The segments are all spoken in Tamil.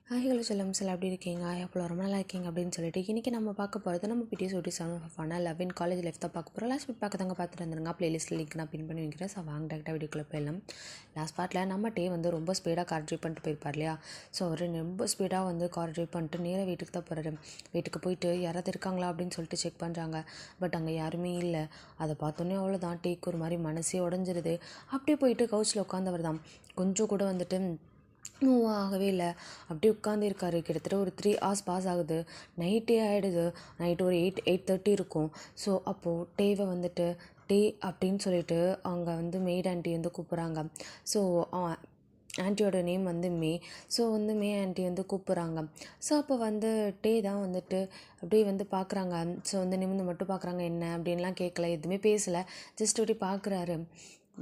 ஹாய் ஹலோ செல்லம்ஸ் எல்லாம் எப்படி இருக்கீங்க? அப்போ ரொம்ப நல்லா இருக்கீங்க அப்படின்னு சொல்லிட்டு இன்றைக்கி நம்ம பார்க்க போகிறது நம்ம BTS 47 love in college life தான் பார்க்க போகிறோம். லாஸ்ட் வீக் பார்க்க தாங்க பார்த்துட்டு வந்துருங்க. ப்ளேலிஸ்ட்டில் லிங்க் நான் பின் பண்ணி வைக்கிறேன். ஸோ வாங்க டேரெக்டாக வீடியோக்குள்ளே போயிடலாம். லாஸ்ட் பார்ட்டில் நம்ம டே வந்து ரொம்ப ஸ்பீடாக கார் ட்ரைவ் பண்ணிட்டு போயிருப்பார் இல்லையா? ஸோ அவர் ரொம்ப ஸ்பீடாக வந்து கார் ட்ரைவ் பண்ணிட்டு நேராக வீட்டுக்கு தான் போகிறாரு. வீட்டுக்கு போயிட்டு யாராவது இருக்காங்களா அப்படின்னு சொல்லிட்டு செக் பண்ணுறாங்க. பட் அங்கே யாருமே இல்லை. அதை பார்த்தோன்னே அவ்வளோதான், டேக்கு ஒரு மாதிரி மனசே உடஞ்சிருது. அப்படியே போயிட்டு கவுச்சில் உட்காந்தவர் தான் கொஞ்சம் கூட வந்துட்டு மூவ் ஆகவே இல்லை. அப்படியே உட்காந்துருக்காரு. கிட்டத்தட்ட ஒரு 3 hours பாஸ் ஆகுது. நைட்டே ஆகிடுது. நைட்டு ஒரு 8:30 இருக்கும். ஸோ அப்போது டேவை வந்துட்டு டே அப்படின்னு சொல்லிட்டு அவங்க வந்து மெய்ட் ஆண்டி வந்து கூப்பிட்றாங்க. ஸோ ஆன்ட்டியோட நேம் வந்து மே. ஸோ வந்து மே ஆன்ட்டி வந்து கூப்பிட்றாங்க. ஸோ அப்போ வந்து டே தான் வந்துட்டு அப்படியே வந்து பார்க்குறாங்க. ஸோ வந்து நிமிர்ந்து மட்டும் பார்க்குறாங்க. என்ன அப்படின்லாம் கேட்கல, எதுவுமே பேசலை. ஜஸ்ட் அப்படி பார்க்குறாரு.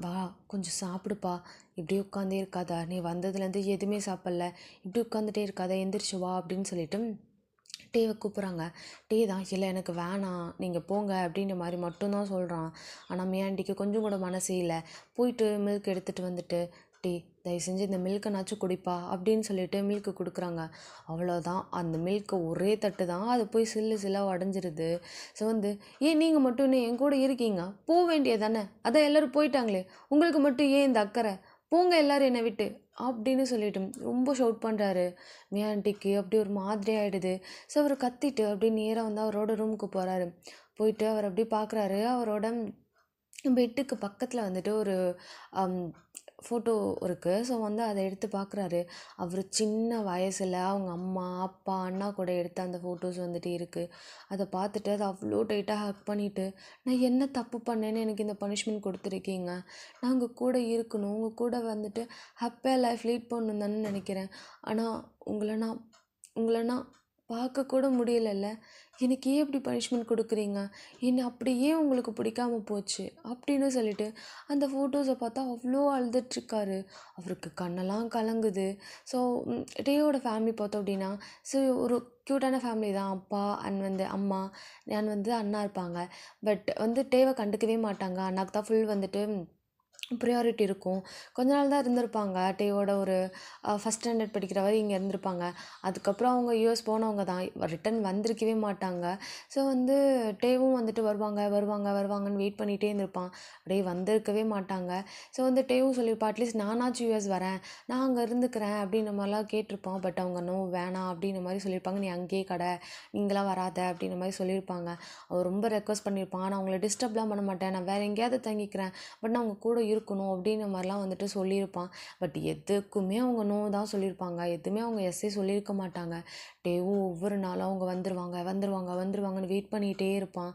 வா கொஞ்சம் சாப்பிடுப்பா, இப்படி உட்காந்தே இருக்காதா, நீ வந்ததுலேருந்து எதுவுமே சாப்பிட்ல, இப்படி உட்காந்துட்டே இருக்காதா, எந்திரிச்சு வா அப்படின்னு சொல்லிட்டு டேவை கூப்பிட்றாங்க. டே தான் இல்லை எனக்கு வேணாம் நீங்கள் போங்க அப்படின்ற மாதிரி மட்டும்தான் சொல்கிறான். ஆனால் மியாண்டிக்கு கொஞ்சம் கூட மனசே இல்லை. போயிட்டு மில்க் எடுத்துகிட்டு வந்துட்டு டே தயவு செஞ்சு இந்த மில்க்கைனாச்சும் குடிப்பா அப்படின்னு சொல்லிட்டு மில்க்கு கொடுக்குறாங்க. அவ்வளோதான், அந்த மில்க்கு ஒரே தட்டு தான், அது போய் சில்லாக உடஞ்சிருது. ஸோ வந்து ஏன் நீங்கள் மட்டும் இன்னும் என் கூட இருக்கீங்க, போக வேண்டியது தானே, அதான் எல்லோரும் போயிட்டாங்களே, உங்களுக்கு மட்டும் ஏன் இந்த அக்கறை, போங்க எல்லோரும் என்னை விட்டு அப்படின்னு சொல்லிட்டு ரொம்ப ஷவுட் பண்ணுறாரு. மியாண்டிக்கு அப்படி ஒரு மாதிரி ஆகிடுது. ஸோ அவர் கத்திட்டு அப்படியே நேராக வந்து அவரோட ரூமுக்கு போகிறாரு. போயிட்டு அவர் அப்படி பார்க்குறாரு. அவரோட பெட்டுக்கு பக்கத்தில் வந்துட்டு ஒரு ஃபோட்டோ இருக்குது. ஸோ வந்து அதை எடுத்து பார்க்குறாரு. அவர் சின்ன வயசில் அவங்க அம்மா அப்பா அண்ணா கூட எடுத்த அந்த ஃபோட்டோஸ் வந்துட்டு இருக்குது. அதை பார்த்துட்டு அதை அவ்வளோ டைட்டாக ஹக் பண்ணிவிட்டு, நான் என்ன தப்பு பண்ணேன்னு எனக்கு இந்த பனிஷ்மெண்ட் கொடுத்துருக்கீங்க, நான் உங்கள் கூட இருக்கணும், உங்கள் கூட வந்துட்டு ஹாப்பியாக லைஃப் லீட் பண்ணணும் தானே நினைக்கிறேன். ஆனால் உங்களை நான் பார்க்கக்கூட முடியலல்ல, எனக்கு ஏன் இப்படி பனிஷ்மெண்ட் கொடுக்குறீங்க, என்னை அப்படி ஏன் உங்களுக்கு பிடிக்காம போச்சு அப்படின்னு சொல்லிட்டு அந்த ஃபோட்டோஸை பார்த்தா அவ்வளோ அழுதுட்ருக்காரு. அவருக்கு கண்ணெல்லாம் கலங்குது. ஸோ டேயோட ஃபேமிலி பார்த்தோம் அப்படின்னா, ஸோ ஒரு க்யூட்டான ஃபேமிலி தான். அப்பா அண்ட் வந்து அம்மா அண்ட் வந்து அண்ணா இருப்பாங்க. பட் வந்து டேவை கண்டுக்கவே மாட்டாங்க. அண்ணாக்கு தான் ஃபுல் வந்துட்டு ப்ரியாரிட்டி இருக்கும். கொஞ்ச நாள் தான் இருந்திருப்பாங்க. டேவோட ஒரு ஃபஸ்ட் ஸ்டாண்டர்ட் படிக்கிற வரை இங்கே இருந்திருப்பாங்க. அதுக்கப்புறம் அவங்க யூஎஸ் போனவங்க தான். ரிட்டன் வந்திருக்கவே மாட்டாங்க. ஸோ வந்து டேவும் வந்துட்டு வருவாங்கன்னு வெயிட் பண்ணிகிட்டே இருந்திருப்பான். அப்படியே வந்திருக்கவே மாட்டாங்க. ஸோ வந்து டேவும் சொல்லியிருப்பான், அட்லீஸ்ட் நானாச்சும் யூஎஸ் வரேன், நான் அங்கே இருந்துக்கிறேன் அப்படின்ற மாதிரிலாம் கேட்டிருப்பான். பட் அவங்க நோ வேணாம் அப்படின்ற மாதிரி சொல்லியிருப்பாங்க. நீ அங்கேயே கடை, நீங்களாம் வராத அப்படின்ற மாதிரி சொல்லியிருப்பாங்க. அவர் ரொம்ப ரெக்வஸ்ட் பண்ணியிருப்பான், நான் அவங்கள டிஸ்டர்ப்லாம் பண்ண மாட்டேன், நான் வேறு எங்கேயாவது தங்கிக்கிறேன், பட் நான் அவங்க கூட இருக்கணும் அப்படின்ற மாதிரிலாம் வந்துட்டு சொல்லியிருப்பான். பட் எதுக்குமே அவங்க நோ தான் சொல்லியிருப்பாங்க. எதுவுமே அவங்க எஸ்ஸே சொல்லியிருக்க மாட்டாங்க. டேவும் ஒவ்வொரு நாளும் அவங்க வந்துருவாங்கன்னு வெயிட் பண்ணிகிட்டே இருப்பான்.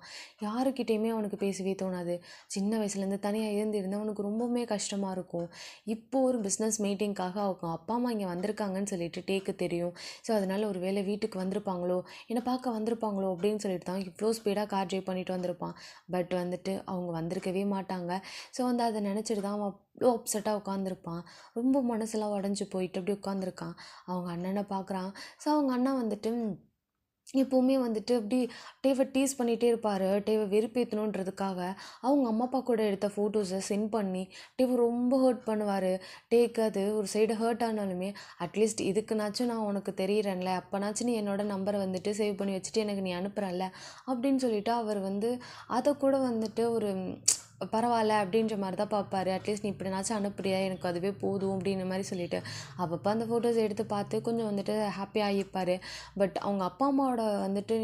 யாருக்கிட்டேயுமே அவனுக்கு பேசவே தோணாது. சின்ன வயசுலேருந்து தனியாக இருந்து அவனுக்கு ரொம்பவுமே கஷ்டமாக இருக்கும். இப்போது ஒரு பிஸ்னஸ் மீட்டிங்காக அவங்க அப்பா அம்மா இங்கே வந்திருக்காங்கன்னு சொல்லிட்டு டேக்கு தெரியும். ஸோ அதனால் ஒரு வேளை வீட்டுக்கு வந்திருப்பாங்களோ, என்னை பார்க்க வந்திருப்பாங்களோ அப்படின்னு சொல்லிட்டு தான் இவ்வளோ ஸ்பீடாக கார் ட்ரைவ் பண்ணிட்டு வந்திருப்பான். பட் வந்துட்டு அவங்க வந்திருக்கவே மாட்டாங்க. ஸோ வந்து அதை நினச்சிட்டு தான் அவன் அவ்வளோ அப்செட்டாக உட்காந்துருப்பான். ரொம்ப மனசெல்லாம் உடஞ்சி போயிட்டு அப்படி உட்காந்துருக்கான். அவங்க அண்ணனை பார்க்குறான். ஸோ அவங்க அண்ணன் வந்துட்டு எப்போவுமே வந்துட்டு அப்படி டேவை டீஸ் பண்ணிகிட்டே இருப்பார். டேவை வெறுப்பேற்றணுன்றதுக்காக அவங்க அம்மா அப்பா கூட எடுத்த ஃபோட்டோஸை சென்ட் பண்ணி டேவை ரொம்ப ஹர்ட் பண்ணுவார். டேக்கு அது ஒரு சைடு ஹர்ட் ஆனாலுமே, அட்லீஸ்ட் இதுக்குனாச்சும் நான் உனக்கு தெரியிறேன்ல, அப்போனாச்சும் நீ என்னோடய நம்பரை வந்துட்டு சேவ் பண்ணி வச்சுட்டு எனக்கு நீ அனுப்புகிறல்ல அப்படின்னு சொல்லிவிட்டு அவர் வந்து அதை கூட வந்துட்டு ஒரு பரவாயில்ல அப்படின்ற மாதிரி தான் பார்ப்பாரு. அட்லீஸ்ட் நீ இப்படினாச்சும் அனுப்புறியா, எனக்கு அதுவே போதும் அப்படின்ற மாதிரி சொல்லிட்டு அப்பப்போ அந்த ஃபோட்டோஸ் எடுத்து பார்த்து கொஞ்சம் வந்துட்டு ஹாப்பியாக ஆகிப்பார். பட் அவங்க அப்பா அம்மாவோட வந்துட்டு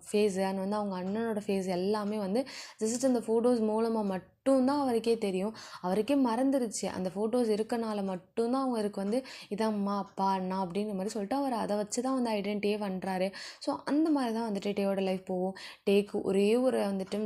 ஃபேஸு அண்ட் வந்து அவங்க அண்ணனோட ஃபேஸ் எல்லாமே வந்து ஜஸ்ட் அந்த ஃபோட்டோஸ் மூலமாக மட்டும்தான் அவருக்கே தெரியும். அவருக்கே மறந்துருச்சு. அந்த ஃபோட்டோஸ் இருக்கனால மட்டும்தான் அவருக்கு வந்து இதான் அம்மா அப்பா அண்ணா அப்படின்ற மாதிரி சொல்லிட்டு அவர் அதை வச்சு தான் வந்து ஐடென்டிட்டியே பண்ணுறாரு. ஸோ அந்த மாதிரி தான் வந்துட்டு டேயோட லைஃப் போகும். டேக்கு ஒரே ஒரு வந்துட்டு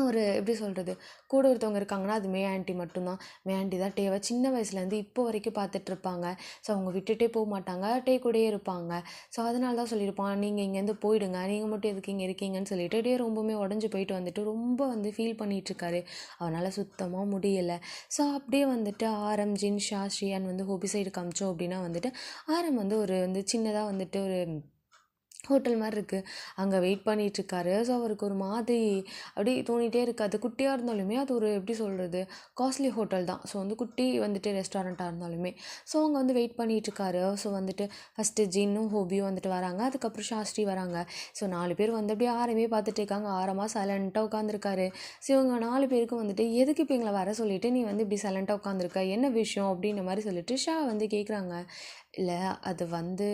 ஒரு எப்படி சொல்கிறது, கூட ஒருத்தவங்க இருக்காங்கன்னா அது மே ஆண்டி மட்டும்தான். மே ஆண்டி தான் டேவை சின்ன வயசுலேருந்து இப்போ வரைக்கும் பார்த்துட்ருப்பாங்க. ஸோ அவங்க விட்டுட்டே போக மாட்டாங்க, டே கூடயே இருப்பாங்க. ஸோ அதனால தான் சொல்லியிருப்பான், நீங்கள் இங்கேருந்து போயிடுங்க, நீங்கள் மட்டும் எதுக்கு இங்கே இருக்கீங்கன்னு சொல்லிட்டு டே ரொம்பவுமே உடஞ்சி போயிட்டு வந்துட்டு ரொம்ப வந்து ஃபீல் பண்ணிகிட்ருக்காரு. அவனால் சுத்தமாக முடியலை. ஸோ அப்படியே வந்துட்டு ஆரம், ஜின்ஷா, ஸ்ரீயான் வந்து ஹோபி சைடு காமிச்சோம் அப்படின்னா வந்துட்டு ஆரம் வந்து ஒரு வந்து சின்னதாக வந்துட்டு ஒரு ஹோட்டல் மாதிரி இருக்குது. அங்கே வெயிட் பண்ணிகிட்ருக்காரு. ஸோ அவருக்கு ஒரு மாதிரி அப்படியே தோணிகிட்டே இருக்குது. அது குட்டியாக இருந்தாலுமே அது ஒரு எப்படி சொல்கிறது, காஸ்ட்லி ஹோட்டல் தான். ஸோ வந்து குட்டி வந்துட்டு ரெஸ்டாரண்ட்டாக இருந்தாலுமே. ஸோ அங்கே வந்து வெயிட் பண்ணிகிட்ருக்காரு. ஸோ வந்துட்டு ஃபஸ்ட்டு ஜின்னும் ஹோபியும் வந்துட்டு வராங்க. அதுக்கப்புறம் சாஸ்திரி வராங்க. ஸோ 4 பேர் வந்து அப்படியே ஆரமே பார்த்துட்டு இருக்காங்க. ஆரமா சைலண்ட்டாக உட்காந்துருக்காரு. ஸோ இவங்க 4 பேருக்கும் வந்துட்டு எதுக்கு இப்போ எங்களை வர சொல்லிவிட்டு நீ வந்து இப்படி சைலண்ட்டாக உட்காந்துருக்க, என்ன விஷயம் அப்படின்ற மாதிரி சொல்லிட்டு ஷா வந்து கேட்குறாங்க. இல்லை அது வந்து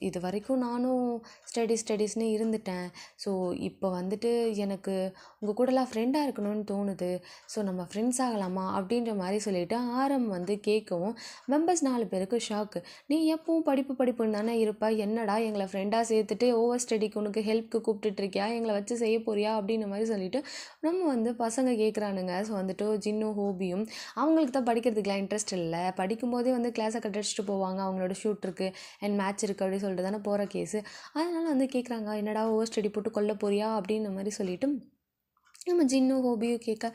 இது வரைக்கும் நானும் ஸ்டடீஸ்னு இருந்துட்டேன். ஸோ இப்போ வந்துட்டு எனக்கு உங்கள் கூடலாம் ஃப்ரெண்டாக இருக்கணும்னு தோணுது. ஸோ நம்ம ஃப்ரெண்ட்ஸ் ஆகலாமா அப்படின்ற மாதிரி சொல்லிவிட்டு ஆரம் வந்து கேட்கவும் மெம்பர்ஸ் 4 பேருக்கு ஷாக்கு. நீ எப்பவும் படிப்புன்னு தானே இருப்ப, என்னடா எங்களை ஃப்ரெண்டாக சேர்த்துட்டு ஓவர் ஸ்டடிக்கு உனக்கு ஹெல்ப்க்கு கூப்பிட்டுட்ருக்கியா, எங்களை வச்சு செய்ய போறியா அப்படின்ற மாதிரி சொல்லிவிட்டு நம்ம வந்து பசங்க கேட்குறானுங்க. ஸோ வந்துட்டு ஜின்னும் ஹோபியும் அவங்களுக்கு தான் படிக்கிறதுக்குலாம் இன்ட்ரெஸ்ட் இல்லை. படிக்கும்போதே வந்து கிளாஸை கட் அடிச்சுட்டு போவாங்க. அவங்களோட ஷூட் இருக்குது அண்ட் மேட்ச் இருக்குது அப்படின்னு சொல்லிட்டு தானே போகிற கேஸு. அதனால் வந்து கேட்குறாங்க, என்னடா ஓவர் ஸ்டடி போட்டு கொல்ல போறியா அப்படின்ற மாதிரி சொல்லிவிட்டு நம்ம ஜின்னும் ஹோபியும் கேட்க,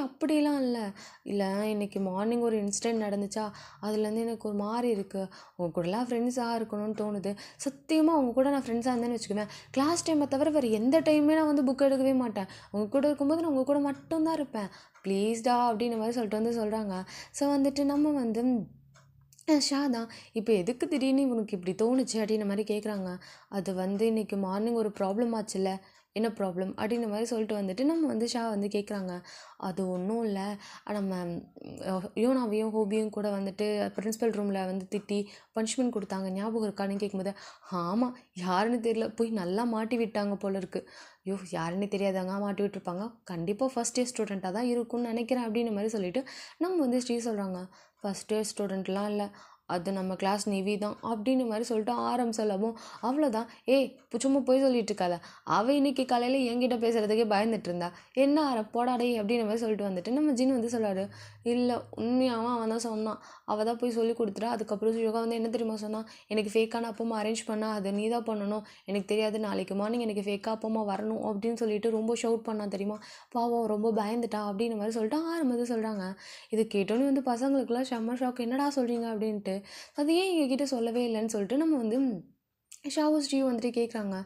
அப்படிலாம் இல்லை இல்லை இன்றைக்கி மார்னிங் ஒரு இன்சிடெண்ட் நடந்துச்சா, அதுலேருந்து எனக்கு ஒரு மாதிரி இருக்குது. உங்க கூடலாம் ஃப்ரெண்ட்ஸாக இருக்கணும்னு தோணுது. சத்தியமாக உங்க கூட நான் ஃப்ரெண்ட்ஸாக இருந்தேன்னு வச்சுக்குவேன், கிளாஸ் டைமை தவிர வேறு எந்த டைமே நான் வந்து புக் எடுக்கவே மாட்டேன். உங்க கூட இருக்கும்போது நான் உங்கள் கூட மட்டும்தான் இருப்பேன். ப்ளீஸ்டா அப்படின்ற மாதிரி சொல்லிட்டு வந்து சொல்கிறாங்க. ஸோ வந்துட்டு நம்ம வந்து ஷா தான், இப்போ எதுக்கு திடீர்னு உனக்கு இப்படி தோணுச்சு அப்படின்ற மாதிரி கேட்குறாங்க. அது வந்து இன்றைக்கி மார்னிங் ஒரு ப்ராப்ளம் ஆச்சுல்ல, என்ன ப்ராப்ளம் அப்படின்ற மாதிரி சொல்லிட்டு வந்துட்டு நம்ம வந்து ஷா வந்து கேட்குறாங்க. அது ஒன்றும் இல்லை, நம்ம யோனாவையும் ஹோபியும் கூட வந்துட்டு பிரின்ஸிபல் ரூமில் வந்து திட்டி பனிஷ்மெண்ட் கொடுத்தாங்க, ஞாபகம் இருக்கான்னு கேட்கும்போது, ஆமாம் யாருன்னு தெரியல, போய் நல்லா மாட்டி விட்டாங்க போல இருக்குது. யாருன்னு தெரியாதாங்க மாட்டி விட்டுருப்பாங்க, கண்டிப்பாக ஃபஸ்ட் இயர் ஸ்டூடெண்ட்டாக தான் இருக்கும்னு நினைக்கிறேன் அப்படின்ற மாதிரி சொல்லிவிட்டு நம்ம வந்து ஸ்ரீ சொல்கிறாங்க. ஃபஸ்ட் இயர் ஸ்டூடெண்ட்லாம் இல்லை, அது நம்ம கிளாஸ் நிவி தான் அப்படின்னு மாதிரி சொல்லிட்டு சொல்லவும் அவ்வளோதான். சும்மா போய் சொல்லிட்டு இருக்காத, அவள் இன்னைக்கு காலையில் என்கிட்ட பேசுகிறதுக்கே பயந்துட்டு இருந்தா, என்ன போடாடே அப்படின்ற மாதிரி சொல்லிட்டு வந்துட்டு நம்ம ஜின் வந்து சொல்கிறாரு. இல்லை உண்மையாகவும் அவன் தான் சொன்னான், அவள் தான் போய் சொல்லி கொடுத்துட்டா. அதுக்கப்புறம் யோகா வந்து என்ன தெரியுமா சொன்னான், எனக்கு ஃபேக்கான அப்பமா அரேஞ்ச் பண்ணா, அதை நீ தான் பண்ணணும், எனக்கு தெரியாது, நாளைக்கு மார்னிங் எனக்கு ஃபேக்காக அப்பமா வரணும் அப்படின்னு சொல்லிட்டு ரொம்ப ஷவுட் பண்ணான் தெரியுமா. பாவம் ரொம்ப பயந்துட்டா அப்படின்னு மாதிரி சொல்லிட்டு ஆரம்பது சொல்கிறாங்க. இது கேட்டோன்னே வந்து பசங்களுக்குலாம் செம்ம ஷாக், என்னடா சொல்கிறீங்க அப்படின்ட்டு. அது ஏன் எங்ககிட்ட சொல்லவே இல்லைன்னு சொல்லிட்டு நம்ம வந்து ஷாவும் ஸ்ரீயும் வந்துட்டு கேட்குறாங்க.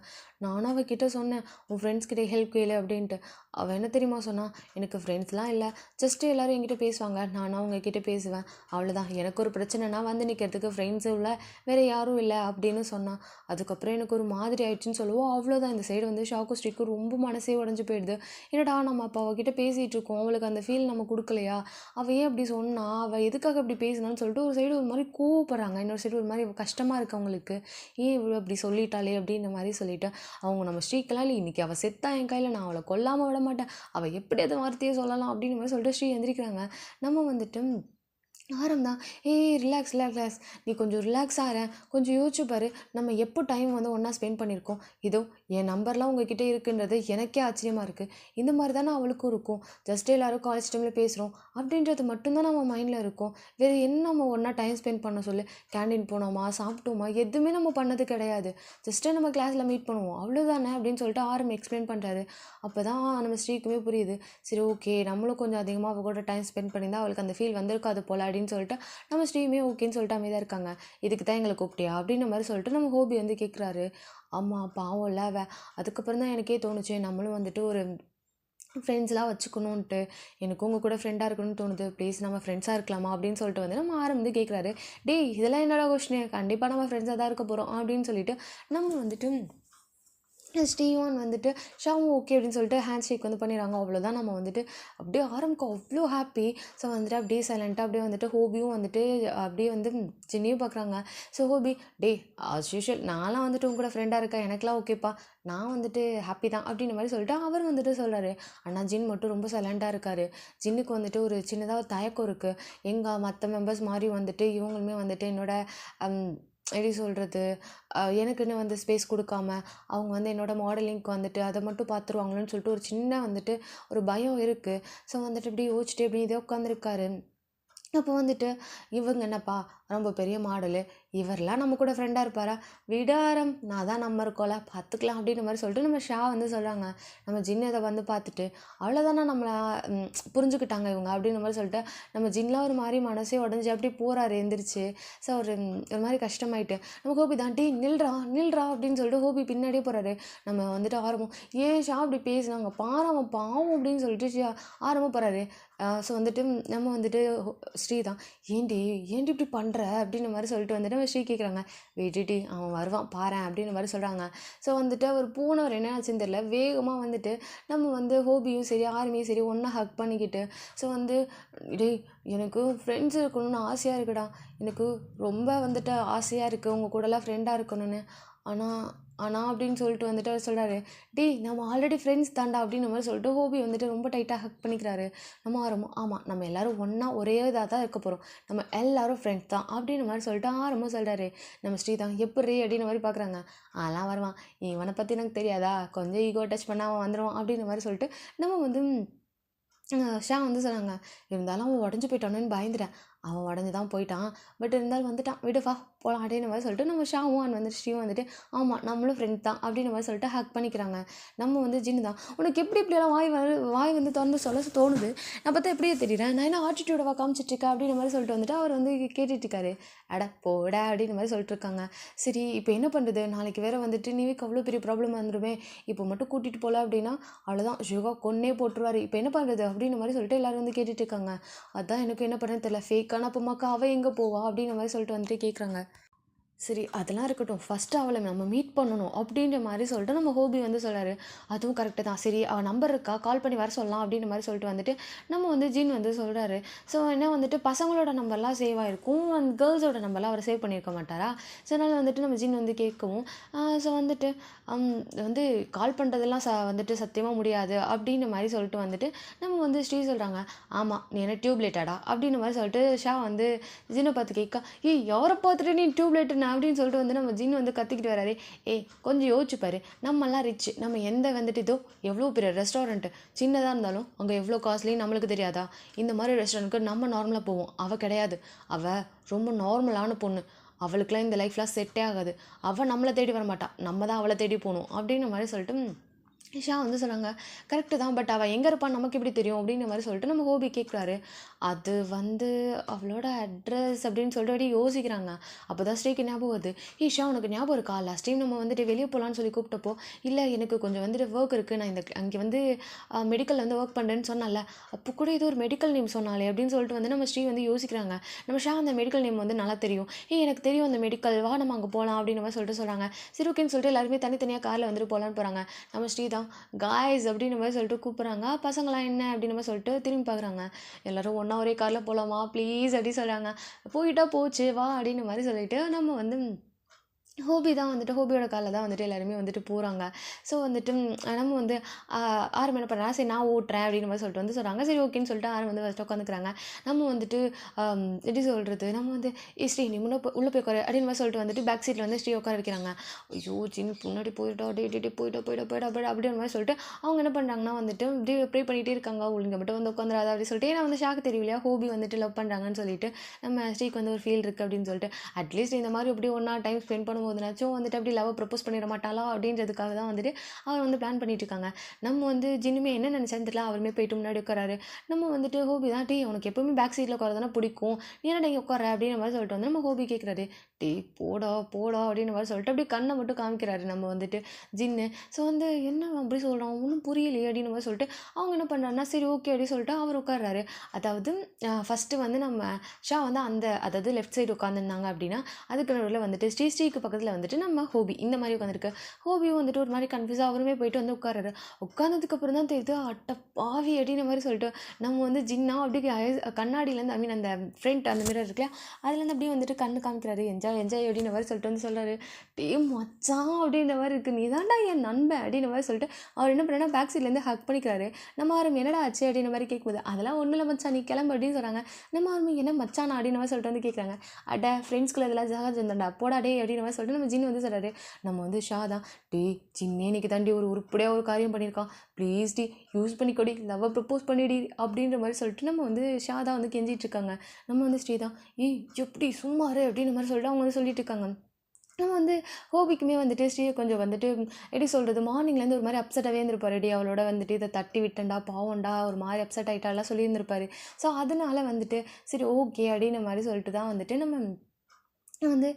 நானும் அவகிட்ட சொன்னேன், உன் ஃப்ரெண்ட்ஸ் கிட்டே ஹெல்ப் கேளு அப்படின்ட்டு. அவள் என்ன தெரியுமா சொன்னான், எனக்கு ஃப்ரெண்ட்ஸ்லாம் இல்லை, ஜஸ்ட்டு எல்லோரும் என்கிட்ட பேசுவாங்க, நானும் அவங்கக்கிட்ட பேசுவேன், அவ்வளோதான், எனக்கு ஒரு பிரச்சனைனா வந்து நிற்கிறதுக்கு ஃப்ரெண்ட்ஸும் இல்லை, வேறு யாரும் இல்லை அப்படின்னு சொன்னான். அதுக்கப்புறம் எனக்கு ஒரு மாதிரி ஆயிடுச்சுன்னு சொல்லுவோம். அவ்வளோதான், இந்த சைடு வந்து ஷாக்கும் ஸ்ரீக்கும் ரொம்ப மனசே உடஞ்சி போயிடுது. என்னடா நம்ம அப்போ அவகிட்ட பேசிகிட்டு இருக்கோம், அவளுக்கு அந்த ஃபீல் நம்ம கொடுக்கலையா, அவள் ஏன் அப்படி சொன்னா, அவள் எதுக்காக அப்படி பேசினான்னு சொல்லிட்டு ஒரு சைடு ஒரு மாதிரி கோவப்படுறாங்க, இன்னொரு சைடு ஒரு மாதிரி கஷ்டமாக இருக்குது அவங்களுக்கு, ஏன் இவ்வளோ அப்படி சொல்லிட்டாளே அப்படின்ற மாதிரி சொல்லிட்டு அவங்க நம்ம ஸ்ரீக்கெல்லாம் இல்லை, இன்றைக்கி அவள் செத்தா என் கையில், நான் அவளை கொல்லாமல் விட மாட்டேன், அவள் எப்படி அதை வார்த்தையே சொல்லலாம் அப்படின்னு மாதிரி சொல்லிட்டு ஸ்ரீ எந்திரிக்கிறாங்க. நம்ம வந்துட்டு தான், ரிலாக்ஸ், நீ கொஞ்சம் ரிலாக்ஸ் ஆகிறேன், கொஞ்சம் யோசிச்சு பாரு, நம்ம எப்போ டைம் வந்து ஒன்றா ஸ்பெண்ட் பண்ணியிருக்கோம், இதோ என் நம்பர்லாம் உங்ககிட்ட இருக்குன்றது எனக்கே ஆச்சரியமாக இருக்குது. இந்த மாதிரி தானே அவளுக்கும் இருக்கும், ஜஸ்ட் எல்லோரும் காலேஜ் டைமில் பேசுகிறோம் அப்படின்றது மட்டும்தான் நம்ம மைண்டில் இருக்கும். வேறு என்ன நம்ம ஒன்றா டைம் ஸ்பெண்ட் பண்ண சொல்லு, கேண்டீன் போனோமா, சாப்பிட்டோமா, எதுவுமே நம்ம பண்ணது கிடையாது, ஜஸ்ட்டு நம்ம கிளாஸில் மீட் பண்ணுவோம் அவ்வளோதானே அப்படின்னு சொல்லிட்டு எக்ஸ்பிளைன் பண்ணுறாரு. அப்போ தான் நம்ம ஸ்ரீக்குமே புரியுது. சரி ஓகே, நம்மளும் கொஞ்சம் அதிகமாக அவள் கூட டைம் ஸ்பெண்ட் பண்ணியிருந்தால் அவளுக்கு அந்த ஃபீல் வந்திருக்காது போல அப்படின்னு சொல்லிட்டு நம்ம ஸ்ரீமே ஓகேன்னு சொல்லிட்டு அமைதியாக இருக்காங்க. இதுக்கு தான் எங்களை கூப்பிட்டியா அப்படின்ற மாதிரி சொல்லிட்டு நம்ம ஹோபி வந்து கேட்குறாரு. ஆமாம் பாவம் இல்லை அவள். அதுக்கப்புறம் தான் எனக்கே தோணுச்சு, நம்மளும் வந்துட்டு ஒரு ஃப்ரெண்ட்ஸ்லாம் வச்சுக்கணுன்ட்டு, எனக்கு உங்கள் கூட ஃப்ரெண்டாக இருக்கணும்னு தோணுது, ப்ளீஸ் நம்ம ஃப்ரெண்ட்ஸாக இருக்கலாமா அப்படின்னு சொல்லிட்டு வந்து நம்ம வந்து கேட்குறாரு. இதெல்லாம் என்னடா கொஸ்டின், கண்டிப்பாக நம்ம ஃப்ரெண்ட்ஸாக தான் இருக்க போகிறோம் அப்படின்னு சொல்லிட்டு நம்ம வந்துட்டு ஸ்ரீவான் வந்துட்டு ஷாவும் ஓகே அப்படின்னு சொல்லிட்டு ஹேண்ட் ஷேக் வந்து பண்ணிடுறாங்க. அவ்வளோதான், நம்ம வந்துட்டு அப்படியே அவ்வளோ ஹாப்பி. ஸோ வந்துட்டு அப்படியே சைலண்ட்டாக அப்படியே வந்துட்டு ஹோபியும் வந்துட்டு அப்படியே வந்து ஜின்னியும் பார்க்குறாங்க. ஸோ ஹோபி, ஆஸ் யூஷுவல் நான்லாம் வந்துட்டு உங்க கூட ஃப்ரெண்டாக இருக்கேன், எனக்குலாம் ஓகேப்பா, நான் வந்துட்டு ஹாப்பி தான் அப்படின்ற மாதிரி சொல்லிட்டு அவர் வந்துட்டு சொல்கிறாரு. ஆனால் ஜின் மட்டும் ரொம்ப சைலண்ட்டாக இருக்கார். ஜின்னுக்கு வந்துட்டு ஒரு சின்னதாக ஒரு தயக்கம் இருக்குது. எங்கள் மற்ற மெம்பர்ஸ் மாதிரி வந்துட்டு இவங்களுமே வந்துட்டு என்னோட எப்படி சொல்கிறது, எனக்குன்னு வந்து ஸ்பேஸ் கொடுக்காம அவங்க வந்து என்னோடய மாடலிங்க்கு வந்துட்டு அதை மட்டும் பார்த்துருவாங்களோன்னு சொல்லிட்டு ஒரு சின்ன வந்துட்டு ஒரு பயம் இருக்குது. ஸோ வந்துட்டு இப்படி யோசிச்சுட்டு இப்படி இதே உட்காந்துருக்காரு. அப்போ வந்துட்டு இவங்க என்னப்பா ரொம்ப பெரிய மாடலு, இவரெலாம் நம்ம கூட ஃப்ரெண்டாக இருப்பாரா, விடாரம் நான் தான் நம்ம இருக்கோம்ல பார்த்துக்கலாம் அப்படின்ற மாதிரி சொல்லிட்டு நம்ம ஷா வந்து சொல்கிறாங்க. நம்ம ஜின் அதை வந்து பார்த்துட்டு அவ்வளோதானா நம்மளை புரிஞ்சுக்கிட்டாங்க இவங்க அப்படின்ற மாதிரி சொல்லிட்டு நம்ம ஜின்லாம் ஒரு மாதிரி மனசே உடஞ்சி அப்படி போகிறாரு எந்திரிச்சு. ஸோ ஒரு மாதிரி கஷ்டமாயிட்டு நம்ம ஹோபி தான் டீ நில்றா நில்றா அப்படின்னு சொல்லிட்டு ஹோபி பின்னாடியே போகிறாரு. நம்ம வந்துட்டு ஆரம்பம் ஏன் ஷா அப்படி பேசுனாங்க பாரு அவன் பாவம் அப்படின்னு சொல்லிட்டு ஆரம்பம் போகிறாரு. ஸோ வந்துட்டு நம்ம வந்துட்டு ஸ்ரீ தான் ஏண்டி இப்படி பண்ணுற அப்படின்ற மாதிரி சொல்லிட்டு வந்துட்டு நம்ம ஸ்ரீ கேட்குறாங்க. விட்டுடி அவன் வருவான் பாரேன் அப்படின்ற மாதிரி சொல்கிறாங்க. ஸோ வந்துட்டு அவர் பூனவர் என்ன ஆச்சுன்னு தெரியல, வேகமாக வந்துட்டு நம்ம வந்து ஹோபியும் சரி ஆர்மியும் சரி ஒன்றா ஹக் பண்ணிக்கிட்டு ஸோ வந்து டேய் எனக்கு ஃப்ரெண்ட்ஸ் இருக்கணும்னு ஆசையாக இருக்குடா, எனக்கு ரொம்ப வந்துட்டு ஆசையாக இருக்குது உங்கள் கூடலாம் ஃப்ரெண்டாக இருக்கணும்னு, ஆனால் அப்படின்னு சொல்லிட்டு வந்துட்டு அவர் சொல்கிறாரு. டேய் நம்ம ஆல்ரெடி ஃப்ரெண்ட்ஸ் தாண்டா அப்படின்ற மாதிரி சொல்லிட்டு ஹோபி வந்துட்டு ரொம்ப டைட்டாக ஹக் பண்ணிக்கிறாரு. நம்ம ஆமாம் நம்ம எல்லோரும் ஒன்றா ஒரே இதாக தான் இருக்க போகிறோம், நம்ம எல்லோரும் ஃப்ரெண்ட்ஸ் தான் அப்படின்ற மாதிரி சொல்லிட்டு ஆரம்பம் சொல்கிறாரு. நம்ம ஸ்ரீ தான் எப்படி அப்படின்ற மாதிரி பார்க்குறாங்க. அதெல்லாம் வருவான், இவனை பற்றி எனக்கு தெரியாதா, கொஞ்சம் ஈகோ டச் பண்ணால் அவன் வந்துடுவான் அப்படின்ற மாதிரி சொல்லிட்டு நம்ம வந்து ஷா வந்து சொன்னாங்க. இருந்தாலும் அவன் உடஞ்சி போயிட்டானோன்னு பயந்துட்டேன், அவன் உடஞ்சி தான் போயிட்டான், பட் இருந்தாலும் வந்துட்டான் விடுவா போகலாம் அப்படின்ற மாதிரி சொல்லிட்டு நம்ம ஷாவும் வந்துட்டு ஸ்ரீவும் வந்துட்டு ஆமாம் நம்மளும் ஃப்ரெண்ட் தான் அப்படின்ற மாதிரி சொல்லிட்டு ஹக் பண்ணிக்கிறாங்க. நம்ம வந்து ஜின்னு தான் உனக்கு எப்படியெல்லாம் வாய் வந்து திறந்து சொல்ல தோணுது, நான் பார்த்தா எப்படியே தெரியுறேன், நான் என்ன ஆட்டிடியூடவா காமிச்சிட்ருக்கேன் அப்படின்ற மாதிரி சொல்லிட்டு வந்துட்டு அவர் வந்து கேட்டுட்ருக்காரு. அட போட அப்படின்ற மாதிரி சொல்லிட்டு இருக்காங்க. சரி இப்போ என்ன பண்ணுறது, நாளைக்கு வேறு வந்துட்டு நீவேக்கு அவ்வளோ பெரிய ப்ராப்ளம் வந்துடுமே, இப்போ மட்டும் கூட்டிகிட்டு போகல அப்படின்னா அவ்வளோதான் ஷுகா கொன்னே போட்டுருவார், இப்போ என்ன பண்ணுறது அப்படின்ற மாதிரி சொல்லிட்டு எல்லோரும் வந்து கேட்டுட்டு இருக்காங்க. அதான் எனக்கு என்ன பண்ணுறது தெரியல, ஃபேக்கான அப்பமாக்கா அவள் எங்கே போவா அப்படின்ற மாதிரி சொல்லிட்டு வந்துட்டு கேட்குறாங்க. சரி அதெல்லாம் இருக்கட்டும், ஃபஸ்ட்டு அவளை நம்ம மீட் பண்ணணும் அப்படின்ற மாதிரி சொல்லிட்டு நம்ம ஹோபி வந்து சொல்கிறாரு. அதுவும் கரெக்டு தான், சரி அவள் நம்பர் இருக்கா கால் பண்ணி வர சொல்லலாம் அப்படின்ற மாதிரி சொல்லிட்டு வந்துட்டு நம்ம வந்து ஜின் வந்து சொல்கிறாரு. ஸோ என்ன வந்துட்டு பசங்களோட நம்பர்லாம் சேவ் ஆகிருக்கும், அந்த கேர்ள்ஸோட நம்பர்லாம் அவர் சேவ் பண்ணியிருக்க மாட்டாரா. ஸோ அதனால் வந்துட்டு நம்ம ஜின் வந்து கேட்கவும் ஸோ வந்துட்டு வந்து கால் பண்ணுறதெல்லாம் வந்துட்டு சத்தியமாக முடியாது அப்படின்ற மாதிரி சொல்லிட்டு வந்துட்டு நம்ம வந்து ஸ்ரீ சொல்கிறாங்க. ஆமாம் நீ என்ன டியூப்லைட்டாடா அப்படின்ற மாதிரி சொல்லிட்டு ஷா வந்து ஜின்னை பார்த்து கேட்க, யாரை பார்த்துட்டு நீ டியூப்லைட்டுன்னு அப்படின்னு சொல்லிட்டு வந்து நம்ம ஜின் வந்து கத்திக்கிட்டு வராரு. கொஞ்சம் யோசிச்சுப்பாரு, நம்மெல்லாம் ரிச், நம்ம எந்த வந்துட்டு இதோ எவ்வளோ பெரிய ரெஸ்டாரண்ட்டு சின்னதாக இருந்தாலும் அங்கே எவ்வளோ காஸ்ட்லின்னு நம்மளுக்கு தெரியாதா, இந்த மாதிரி ரெஸ்டாரண்ட்டுக்கு நம்ம நார்மலாக போவோம், அவள் கிடையாது, அவள் ரொம்ப நார்மலான பொண்ணு, அவளுக்குலாம் இந்த லைஃப்லாம் செட்டே ஆகாது, அவள் நம்மளை தேடி வர மாட்டாள், நம்ம தான் அவளை தேடி போகணும் அப்படின்ற மாதிரி சொல்லிட்டு ஷா வந்து சொன்னாங்க. கரெக்டு தான், பட் அவள் எங்கே இருப்பான்னு நமக்கு எப்படி தெரியும் அப்படின்ற மாதிரி சொல்லிட்டு நம்ம ஹோபி கேட்குறாரு. அது வந்து அவளோட அட்ரஸ் அப்படின்னு சொல்லிட்டு அப்படியே யோசிக்கிறாங்க. அப்போ தான் ஸ்ரீக்கு ஞாபகம் வருது. ஷா உனக்கு ஞாபகம் இருக்கா லாஸ்ட் டைம் நம்ம வந்துட்டு வெளியே போகலான்னு சொல்லி கூப்பிட்டப்போ, இல்லை எனக்கு கொஞ்சம் வந்துட்டு ஒர்க் இருக்குது, நான் அங்கே வந்து மெடிக்கலில் வந்து ஒர்க் பண்ணுறேன்னு சொன்னால, அப்போ கூட ஏதோ ஒரு மெடிக்கல் நேம் சொன்னாலே அப்படின்னு சொல்லிட்டு வந்து நம்ம ஸ்ரீ வந்து யோசிக்கிறாங்க. நம்ம ஷா அந்த மெடிக்கல் நேம் வந்து நல்லா தெரியும், எனக்கு தெரியும் அந்த மெடிக்கல், வா நம்ம அங்கே போகலாம் அப்படின்னு மாதிரி சொல்லிட்டு சொல்கிறாங்க. சரி ஓகேன்னு சொல்லிட்டு எல்லாருமே தனித்தனியாக காரில் வந்துட்டு போகலான்னு போகிறாங்க. நம்ம ஸ்ரீ காய்ஸ் அப்படின்ற மாதிரி சொல்லிட்டு கூப்பிட்றாங்க. பசங்களாம் என்ன அப்படின்னு மாதிரி சொல்லிட்டு திரும்பி பார்க்குறாங்க. எல்லோரும் ஒன்றா ஒரே காரில் போகலாமா ப்ளீஸ் அப்படின்னு சொல்கிறாங்க. போயிட்டா போச்சு வா அப்படின்ற மாதிரி சொல்லிட்டு நம்ம வந்து ஹோபி தான் வந்துட்டு ஹோபியோட காலில் தான் வந்துட்டு எல்லாருமே வந்துட்டு போகிறாங்க. ஸோ வந்துட்டு நம்ம வந்து ஆரம் என்ன பண்ணுறாங்க, சரி நான் ஓட்டுறேன் அப்படின்னு மாதிரி சொல்லிட்டு வந்து சொல்கிறாங்க. சரி ஓகேன்னு சொல்லிட்டு ஆரம் வந்து ஃபஸ்ட்டு உட்காந்துக்கிறாங்க. நம்ம வந்துட்டு எப்படி சொல்கிறது, நம்ம வந்து ஸ்ரீ நீ உள்ளே போய் உட்காரு அப்படின்னு மாதிரி சொல்லிட்டு வந்துட்டு பேக் சீட்டில் வந்து ஸ்ரீ உட்கார வைக்கிறாங்க. ஐயோ சின்ன முன்னாடி போயிட்டா போயிட்டா அப்படின்ற மாதிரி சொல்லிட்டு அவங்க என்ன பண்ணுறாங்கன்னா வந்துட்டு இப்படி ப்ரே பண்ணிகிட்டே இருக்காங்க. ஒழுங்க மட்டும் வந்து உட்காந்துராதா அப்படின்னு சொல்லிட்டு, ஏன்னா வந்து ஷாக்கு தெரியலையா ஹோபி வந்துட்டு லவ் பண்ணுறாங்கன்னு சொல்லிட்டு நம்ம ஸ்ரீக்கு வந்து ஒரு ஃபீல் இருக்குது அப்படின்னு சொல்லிட்டு, அட்லீஸ்ட் இந்த மாதிரி எப்படி ஒன்றா டைம் ஸ்பெண்ட் பண்ணும்போது போதுனாச்சும் வந்துட்டு அப்படி லவ் ப்ரப்போஸ் பண்ணிட மாட்டாளா அப்படின்றதுக்காக தான் வந்துட்டு அவர் வந்து பிளான் பண்ணிட்டு இருக்காங்க. நம்ம வந்து ஜின்னுமே என்ன நினச்சான்னு தெரியல, அவருமே போயிட்டு முன்னாடி உட்காராரு. நம்ம வந்துட்டு ஹோபி தான், டீ உனக்கு எப்பவுமே பேக் சீட்டில் உட்காரதானே பிடிக்கும், நீ என்ன இங்கே உட்கார அப்படின்ற மாதிரி சொல்லிட்டு வந்து நம்ம ஹோபி கேட்குறாரு. டீ போடா அப்படின்ற மாதிரி சொல்லிட்டு அப்படி கண்ணை மட்டும் காமிக்கிறாரு நம்ம வந்துட்டு ஜின்னு. ஸோ வந்து என்ன அப்படி சொல்கிறான் ஒன்றும் புரியலையே அப்படின்னு மாதிரி சொல்லிட்டு அவங்க என்ன பண்ணுறாருன்னா சரி ஓகே அப்படின்னு சொல்லிட்டு அவர் உட்கார்றாரு. அதாவது ஃபஸ்ட்டு வந்து நம்ம ஷா வந்து அதாவது லெஃப்ட் சைடு உட்காந்துருந்தாங்க அப்படின்னா அதுக்கு நடுவில் வந்துட்டு ஸ்ரீக்கு பக்கத்தில் வந்துட்டு நம்ம ஹோபி இந்த மாதிரி உட்காந்துருக்கு. ஹோபியும் வந்துட்டு ஒரு மாதிரி கன்ஃபியூஸாக அவருமே போயிட்டு வந்து உட்காராரு. உட்காந்ததுக்கப்புறம் தான் தெரியுது அட்ட பாவி அப்படின்ற மாதிரி சொல்லிட்டு நம்ம வந்து ஜின்னா அப்படி கண்ணாடியிலேருந்து ஐ மீன் அந்த ஃப்ரண்ட் அந்த மிரர் இருக்குல்லையா அதுலேருந்து அப்படியே வந்துட்டு கண்ணு காமிக்கிறாரு. என்ஜாய் அப்படின்ற மாதிரி சொல்லிட்டு வந்து சொல்கிறாரு. மச்சான் அப்படின்ற மாதிரி இருக்குது, நீ தான்டா என் நண்பன் அப்படின்ற மாதிரி சொல்லிட்டு அவர் என்ன பண்ணா பேக் சைட்லேருந்து ஹக் பண்ணிக்கிறாரு. நம்ம ஆரம்பி என்னடா ஆச்சு அப்படின்ற மாதிரி கேட்கும்போது அதெல்லாம் ஒன்றும் இல்லை மச்சான் நீ கிளம்பு அப்படின்னு சொல்கிறாங்க. நம்ம ஆரம்பி என்ன மச்சானா அப்படின்ற மாதிரி சொல்லிட்டு வந்து கேட்குறாங்க. அட ஃப்ரெண்ட்ஸ்குள்ள இதெல்லாம் ஜாக இருந்தேன்டா போடாடே அப்படின்ற மாதிரி சொல்லிட்டு நம்ம ஜின் வந்து சொல்கிறாரு. நம்ம வந்து ஷா தான், டே ஜின்னே இன்னைக்கு தாண்டி ஒரு உருப்படியாக ஒரு காரியம் பண்ணியிருக்கான், ப்ளீஸ் டி யூஸ் பண்ணிக்கோடி, லவ்வை ப்ரப்போஸ் பண்ணிடி அப்படின்ற மாதிரி சொல்லிட்டு நம்ம வந்து ஷா தான் வந்து கெஞ்சிட்டு இருக்காங்க. நம்ம வந்து ஸ்ரீ தான், எப்படி சும்மாரு அப்படின்ற மாதிரி சொல்லிட்டு அவங்க வந்து சொல்லிட்டு இருக்காங்க. நம்ம வந்து ஹோபிக்குமே வந்துட்டு ஸ்ரீயை கொஞ்சம் வந்துட்டு எப்படி சொல்கிறது, மார்னிங்லேருந்து ஒரு மாதிரி அப்செட்டாகவே இருந்திருப்பாரு. டி அவளோட வந்துட்டு இதை தட்டி விட்டண்டா பாவண்டா ஒரு மாதிரி அப்செட் ஆகிட்டாலாம் சொல்லியிருந்திருப்பாரு. ஸோ அதனால வந்துட்டு சரி ஓகே அப்படின்ற மாதிரி சொல்லிட்டு தான் வந்துட்டு நம்ம வந்து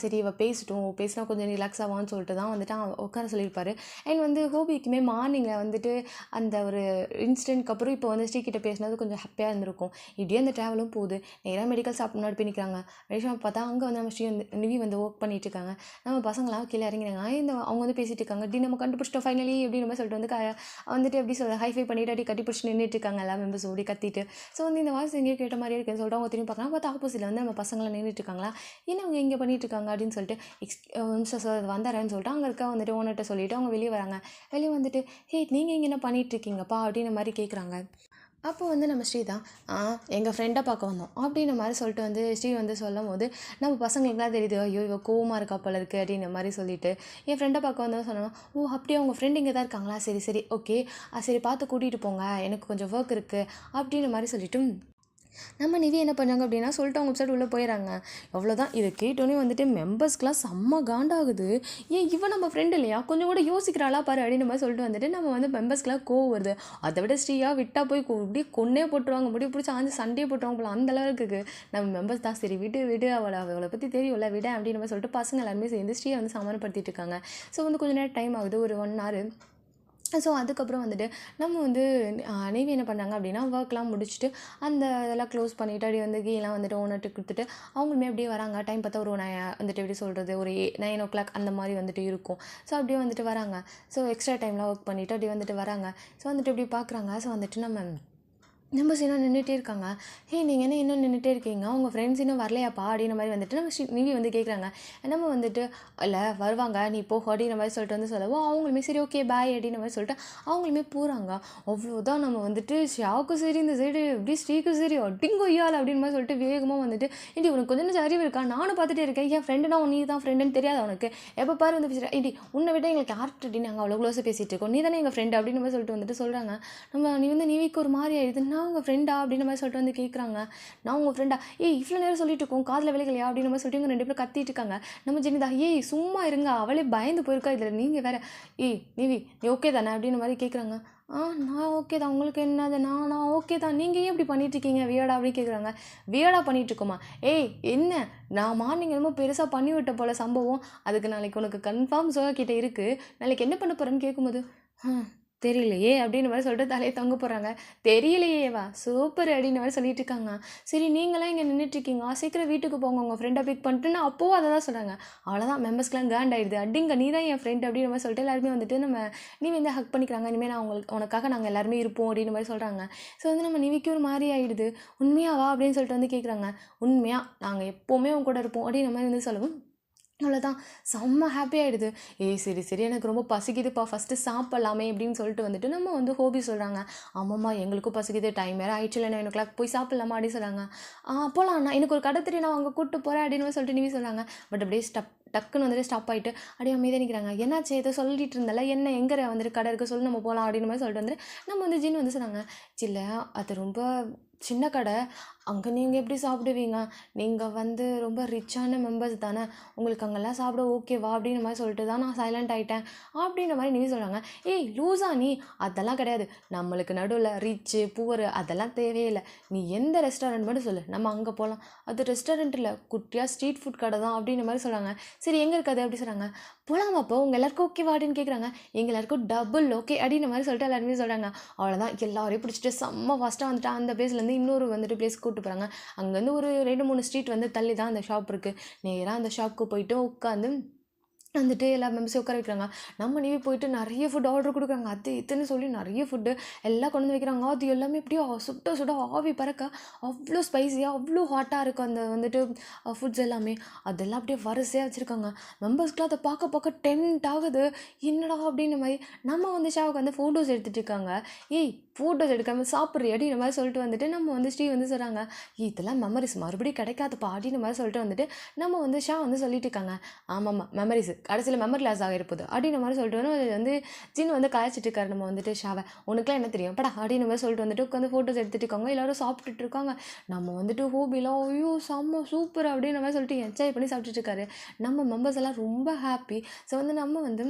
சரி இவள் பேசட்டும், பேசினா கொஞ்சம் ரிலாக்ஸ் ஆவான்னு சொல்லிட்டு தான் வந்துட்டு உட்கார சொல்லியிருப்பாரு. அண்ட் வந்து ஹோபிக்குமே மார்னிங்கில் வந்துட்டு அந்த ஒரு இன்சிடென்ட்க்கு அப்புறம் இப்போ வந்து ஸ்ரீகிட்ட பேசினது கொஞ்சம் ஹாப்பியாக இருந்திருக்கும். இப்படியே அந்த ட்ராவலும் போகுது. நேராக மெடிக்கல் ஷாப் முன்னாடி போய் நிற்கிறாங்க. மெடிக்கல் ஷாப் பார்த்தா அங்கே வந்து நம்ம ஸ்ரீ வந்து நிவி வந்து ஒர்க் பண்ணிட்டு இருக்காங்க. நம்ம பசங்களாம் கீழே இறங்கிறாங்க. அவங்க வந்து பேசிகிட்டு இருக்காங்க. டி நம்ம கண்டுபிடிச்சிட்டோம் ஃபைனலி எப்படி நம்ம சொல்லிட்டு வந்து வந்துட்டு எப்படி சொல்ல ஹைஃபை பண்ணிட்டு அடி கட்டி பிடிச்சி நின்றுட்டு இருக்காங்க எல்லா மெம்பர்ஸ் ஓடி கத்திட்டு. ஸோ வந்து இந்த வாய்ஸ் எங்கேயோ கேட்ட மாதிரியே இருக்குன்னு சொல்லிட்டு அவங்க திரும்பி பார்க்கலாம். பார்த்தா ஆப்போசிட்டில் வந்து நம்ம பசங்களாம் நின்றுட்டு இருக்காங்களா, என்ன அவங்க இங்கே பண்ணிகிட்ருக்காங்க அப்படின்னு சொல்லிட்டு சார் வந்தாரேன்னு சொல்லிட்டு அங்கே இருக்க வந்துட்டு ஓனர்கிட்ட சொல்லிவிட்டு அவங்க வெளியே வராங்க. வெளியே வந்துட்டு நீங்கள் இங்கே என்ன பண்ணிகிட்ருக்கீங்கப்பா அப்படின்ற மாதிரி கேட்குறாங்க. அப்போ வந்து நம்ம ஸ்ரீ தான், எங்கள் ஃப்ரெண்டை பார்க்க வந்தோம் அப்படின்ற மாதிரி சொல்லிட்டு வந்து ஸ்ரீ வந்து சொல்லும் போது நம்ம பசங்களுக்குலாம் தெரியுது, ஐயோ இவ கோவமாக இருக்கா போல இருக்குது அப்படின்ற மாதிரி சொல்லிட்டு என் ஃப்ரெண்டை பார்க்க வந்தோம் சொன்னோம். ஓ அப்படியே அவங்க ஃப்ரெண்டு இங்கே தான் இருக்காங்களா, சரி சரி ஓகே, சரி பார்த்து கூட்டிகிட்டு போங்க, எனக்கு கொஞ்சம் ஒர்க் இருக்குது அப்படின்ற மாதிரி சொல்லிவிட்டு நம்ம நிவி என்ன பண்ணாங்க அப்படின்னா சொல்லிட்டு அவங்க வெப்சைட் உள்ளே போயிடறாங்க. அவ்வளோதான். இதை கேட்டோன்னே வந்துட்டு மெம்பர்ஸ்க்கெலாம் செம்ம காண்டாகுது. இவன் நம்ம ஃப்ரெண்டு இல்லையா, கொஞ்சம் கூட யோசிக்கிறாளா பாரு அப்படின்ற மாதிரி சொல்லிட்டு வந்துட்டு நம்ம வந்து மெம்பர்ஸ்க்கெலாம் கோவம் வருது. அதை விட ஸ்ரீயாக விட்டால் போய் இப்படியே கொன்னே போட்டுருவாங்க, முடிவு பிடிச்சி ஆஞ்சு சண்டையே போட்டுருவாங்க போல அந்த அளவுக்கு இருக்குது. நம்ம மெம்பர்ஸ் தான் சரி விடு அவளை பற்றி தெரியும்ல விட அப்படின்ற மாதிரி சொல்லிட்டு பசங்க எல்லாருமே சேர்ந்து ஸ்ரீயை வந்து சமாதானப்படுத்திட்டு இருக்காங்க. ஸோ வந்து கொஞ்சம் நேரம் டைம் ஆகுது, ஒரு 1 hour. ஸோ அதுக்கப்புறம் வந்துட்டு நம்ம வந்து நேவி என்ன பண்ணாங்க அப்படின்னா ஒர்க்லாம் முடிச்சுட்டு அந்த இதெல்லாம் க்ளோஸ் பண்ணிவிட்டு அப்படியே வந்து கீழெலாம் வந்துட்டு ஓனர்ட்டு கொடுத்துட்டு அவங்களுமே அப்படியே வராங்க. டைம் பார்த்தா ஒரு வந்துட்டு எப்படி சொல்கிறது ஒரு 9 o'clock அந்த மாதிரி வந்துட்டு இருக்கும். ஸோ அப்படியே வந்துட்டு வராங்க. ஸோ எக்ஸ்ட்ரா டைம்லாம் ஒர்க் பண்ணிவிட்டு அப்படியே வந்துட்டு வராங்க. ஸோ வந்துட்டு இப்படி பார்க்குறாங்க. ஸோ வந்துட்டு நம்ம இன்னும் நின்றுட்டே இருக்காங்க. நீங்கள் என்ன இன்னும் நின்றுட்டே இருக்கீங்க, உங்கள் ஃப்ரெண்ட்ஸ் இன்னும் வரலையாப்பா அப்படின்ற மாதிரி வந்துட்டு நம்ம நிவி வந்து கேட்குறாங்க. நம்ம வந்துட்டு இல்லை வருவாங்க நீ போ அப்படின்ற மாதிரி சொல்லிட்டு வந்து சொல்லவும் அவங்களுமே சரி ஓகே பாய் அப்படின்ற மாதிரி சொல்லிட்டு அவங்களுமே போகிறாங்க. அவ்வளோதான். நம்ம வந்துட்டு ஷாவுக்கும் சரி இந்த சைடு எப்படி ஸ்ரீக்கும் சரி அட்டிங்கோ ஐயால் அப்படின்னு மாதிரி சொல்லிட்டு வேகமாக வந்துட்டு இடி உனக்கு கொஞ்சம் அறிவு இருக்கா, நானும் பார்த்துட்டே இருக்கேன், என் ஃப்ரெண்டுனா நீ தான் ஃப்ரெண்டுன்னு தெரியாது உனக்கு, எப்போ பாரு வந்து பேசுகிறேன், இடி உன்னை விட எங்களுக்கு ஆர்ட் அப்படின்னு நாங்கள் அவ்வளோ க்ளோஸாக பேசிகிட்டு இருக்கோம், நீ தானே எங்கள் ஃப்ரெண்டு அப்படின்னு மாதிரி சொல்லிட்டு வந்துட்டு சொல்கிறாங்க. நீ வந்து நிவிக்கு ஒரு மாதிரி ஆயிடுதுன்னா உங்கள் ஃப்ரெண்டா அப்படின்ற மாதிரி சொல்லிட்டு வந்து கேட்குறாங்க. நான் உங்கள் ஃப்ரெண்டா, இவ்வளோ நேரம் சொல்லிட்டு இருக்கோம் காதில் விலைகளையா அப்படின்ற மாதிரி சொல்லிட்டு இவங்க 2 பேரும் கத்திட்டு இருக்காங்க. நம்ம ஜெனிதா சும்மா இருங்க, அவளே பயந்து போயிருக்கா, இதில் நீங்கள் வேற நிவி நீ ஓகே தானே அப்படின்ற மாதிரி கேட்குறாங்க. நான் ஓகே தான், உங்களுக்கு என்னது, நான் ஓகே தான், நீங்கள் ஏன் இப்படி பண்ணிகிட்ருக்கீங்க வியர்டா அப்படின்னு கேட்குறாங்க. வியர்டாக பண்ணிகிட்ருக்கோமா, என்ன நான் மார்னிங் என்னமோ பெருசாக பண்ணி விட்ட போல் சம்பவம், அதுக்கு நாளைக்கு உனக்கு கன்ஃபார்ம் கிட்டே இருக்குது, நாளைக்கு என்ன பண்ண போகிறேன்னு கேட்கும்போது தெரியலையே அப்படின்ற மாதிரி சொல்லிட்டு தலையை தொங்க போகிறாங்க. தெரியலையேவா சூப்பர் அப்படின்ற மாதிரி சொல்லிட்டு இருக்காங்க. சரி நீங்களாம் இங்கே நின்றுட்டுருக்கீங்க, சீக்கிரம் வீட்டுக்கு போங்க உங்கள் ஃப்ரெண்டை பிக் பண்ணிட்டு, நான் அப்போவும் அதை தான் சொல்கிறாங்க. அவ்வளோதான் மெம்பர்ஸ்க்குலாம் கேண்ட் ஆயிடுது, அடிங்க நீ தான் என் ஃப்ரெண்ட் அப்படின்ற மாதிரி சொல்லிட்டு எல்லாருமே வந்துட்டு நீ வந்து ஹக் பண்ணிக்கிறாங்க. இனிமேல் நான் உனக்காக நாங்கள் எல்லாருமே இருப்போம் அப்படின்ற மாதிரி சொல்கிறாங்க. ஸோ வந்து நம்ம நிவிக்கு ஒரு மாதிரி ஆகிடுது. உண்மையாவா அப்படின்னு சொல்லிட்டு வந்து கேட்குறாங்க. உண்மையாக நாங்கள் எப்போவுமே உங்க கூட இருப்போம் அப்படின்ற மாதிரி வந்து சொல்லவும் அவ்வளோதான் செம்ம ஹாப்பி ஆகிடுது. சரி சரி எனக்கு ரொம்ப பசிக்குதுப்பா, ஃபஸ்ட்டு சாப்பிட்லாமே அப்படின்னு சொல்லிட்டு வந்துட்டு நம்ம வந்து ஹோபி சொல்கிறாங்க. ஆமாம்மா எங்களுக்கும் பசிக்குது, டைம் வேறு ஆயிடுச்சு, இல்லை 9 o'clock போய் சாப்பிட்லாமா அப்படின்னு சொல்கிறாங்க. போகலாம், நான் எனக்கு ஒரு கடை தெரியும், நான் அவங்க கூப்பிட்டு போகிறேன் அப்படின்னு சொல்லிட்டு நிவி சொல்கிறாங்க. பட் அப்படியே டக்குன்னு வந்துட்டு ஸ்டாப் ஆகிட்டு அப்படியே அமைதியாக நிற்கிறாங்க. என்னாச்சு ஏதோ சொல்லிட்டு இருந்தால, என்ன எங்கே வந்துட்டு கடை இருக்குது சொல்லி நம்ம போகலாம் அப்படின்னு மாதிரி சொல்லிட்டு வந்துட்டு நம்ம வந்து ஜின் வந்து சொன்னாங்க. இல்லை அது ரொம்ப சின்ன கடை, அங்கே நீங்கள் எப்படி சாப்பிடுவீங்க, நீங்கள் வந்து ரொம்ப ரிச்சான மெம்பர்ஸ் தானே, உங்களுக்கு அங்கெல்லாம் சாப்பிட ஓகேவா அப்படின்ற மாதிரி சொல்லிட்டு தான் நான் சைலண்ட் ஆகிட்டேன் அப்படின்ற மாதிரி நீ சொல்கிறாங்க. லூஸா நீ, அதெல்லாம் கிடையாது, நம்மளுக்கு நடுவில் ரிச்சு புவர் அதெல்லாம் தேவையில்லை, நீ எந்த ரெஸ்டாரண்ட் மட்டும் சொல்லு நம்ம அங்கே போகலாம், அது ரெஸ்டாரண்ட் இல்லை குட்டியாக ஸ்ட்ரீட் ஃபுட் கடை தான் அப்படின்ற மாதிரி சொல்கிறாங்க. சரி எங்கே இருக்காது அப்படி சொல்கிறாங்க. போகலாமாப்போ உங்கள் எல்லாருக்கும் ஓகேவா அப்படின்னு கேட்குறாங்க. எங்கள் எல்லாருக்கும் டபுள் ஓகே அப்படின்ற மாதிரி சொல்லிட்டு எல்லாருமே சொல்கிறாங்க. அவ்வளோதான் எல்லாரையும் பிடிச்சிட்டு செம்ம ஃபாஸ்ட்டாக வந்துட்டு அந்த பிளேஸ்லேருந்து இன்னொரு வந்துட்டு பிளேஸ் கூப்பிட்டு போகிறாங்க. அங்கேருந்து ஒரு 2-3 ஸ்ட்ரீட் வந்து தள்ளி தான் அந்த ஷாப் இருக்குது. நேராக அந்த ஷாப்புக்கு போயிட்டு உட்காந்து வந்துட்டு எல்லா மெம்பர்ஸையும் உட்கார வைக்கிறாங்க. நம்ம நிவி போயிட்டு நிறைய ஃபுட் ஆர்டர் கொடுக்குறாங்க. அது இதுன்னு சொல்லி நிறைய ஃபுட்டு எல்லாம் கொண்டு வந்து வைக்கிறாங்க. அது எல்லாமே அப்படியே சுட சுட ஆவி பறக்க அவ்வளோ ஸ்பைஸியாக அவ்வளோ ஹாட்டாக இருக்கும் அந்த வந்துட்டு ஃபுட்ஸ் எல்லாமே. அதெல்லாம் அப்படியே வரிசையாக வச்சுருக்காங்க. மெம்பர்ஸ்க்குலாம் அதை பார்க்க பார்க்க டெம்ட் ஆகுது. என்னடா அப்படின்ற மாதிரி நம்ம வந்து ஷாவுக்கு வந்து ஃபோட்டோஸ் எடுத்துகிட்டு இருக்காங்க. ஏய் ஃபோட்டோஸ் எடுக்காமல் சாப்பிட்றியா அப்படின்ற மாதிரி சொல்லிட்டு வந்துட்டு நம்ம வந்து ஸ்ரீ வந்து சொல்கிறாங்க, இதெல்லாம் மெமரிஸ் மறுபடியும் கிடைக்காதுப்பா அப்படின்ற மாதிரி சொல்லிட்டு வந்துட்டு நம்ம வந்து ஷா வந்து சொல்லிட்டு இருக்காங்க. ஆமாம்மா மெமரிஸ் கடைசியில் மெமரி லாஸ் ஆகிருப்போது அப்படின்ற மாதிரி சொல்லிட்டு வந்து ஜின் வந்து கலாய்ச்சிட்டு இருக்காரு. நம்ம வந்துட்டு ஷாவை உனக்குலாம் என்ன தெரியும் படா அப்படின்ற மாதிரி சொல்லிட்டு வந்துட்டு உட்காந்து ஃபோட்டோஸ் எடுத்துகிட்டு இருக்காங்க. எல்லோரும் சாப்பிட்டுட்டு இருக்காங்க. நம்ம வந்துட்டு ஹோபிலாம் ஐயோ செம்ம சூப்பர் அப்படின்ற மாதிரி சொல்லிட்டு என்ஜாய் பண்ணி சாப்பிட்டுட்டு இருக்காரு. நம்ம மெம்பர்ஸ் எல்லாம் ரொம்ப ஹாப்பி. ஸோ வந்து நம்ம வந்து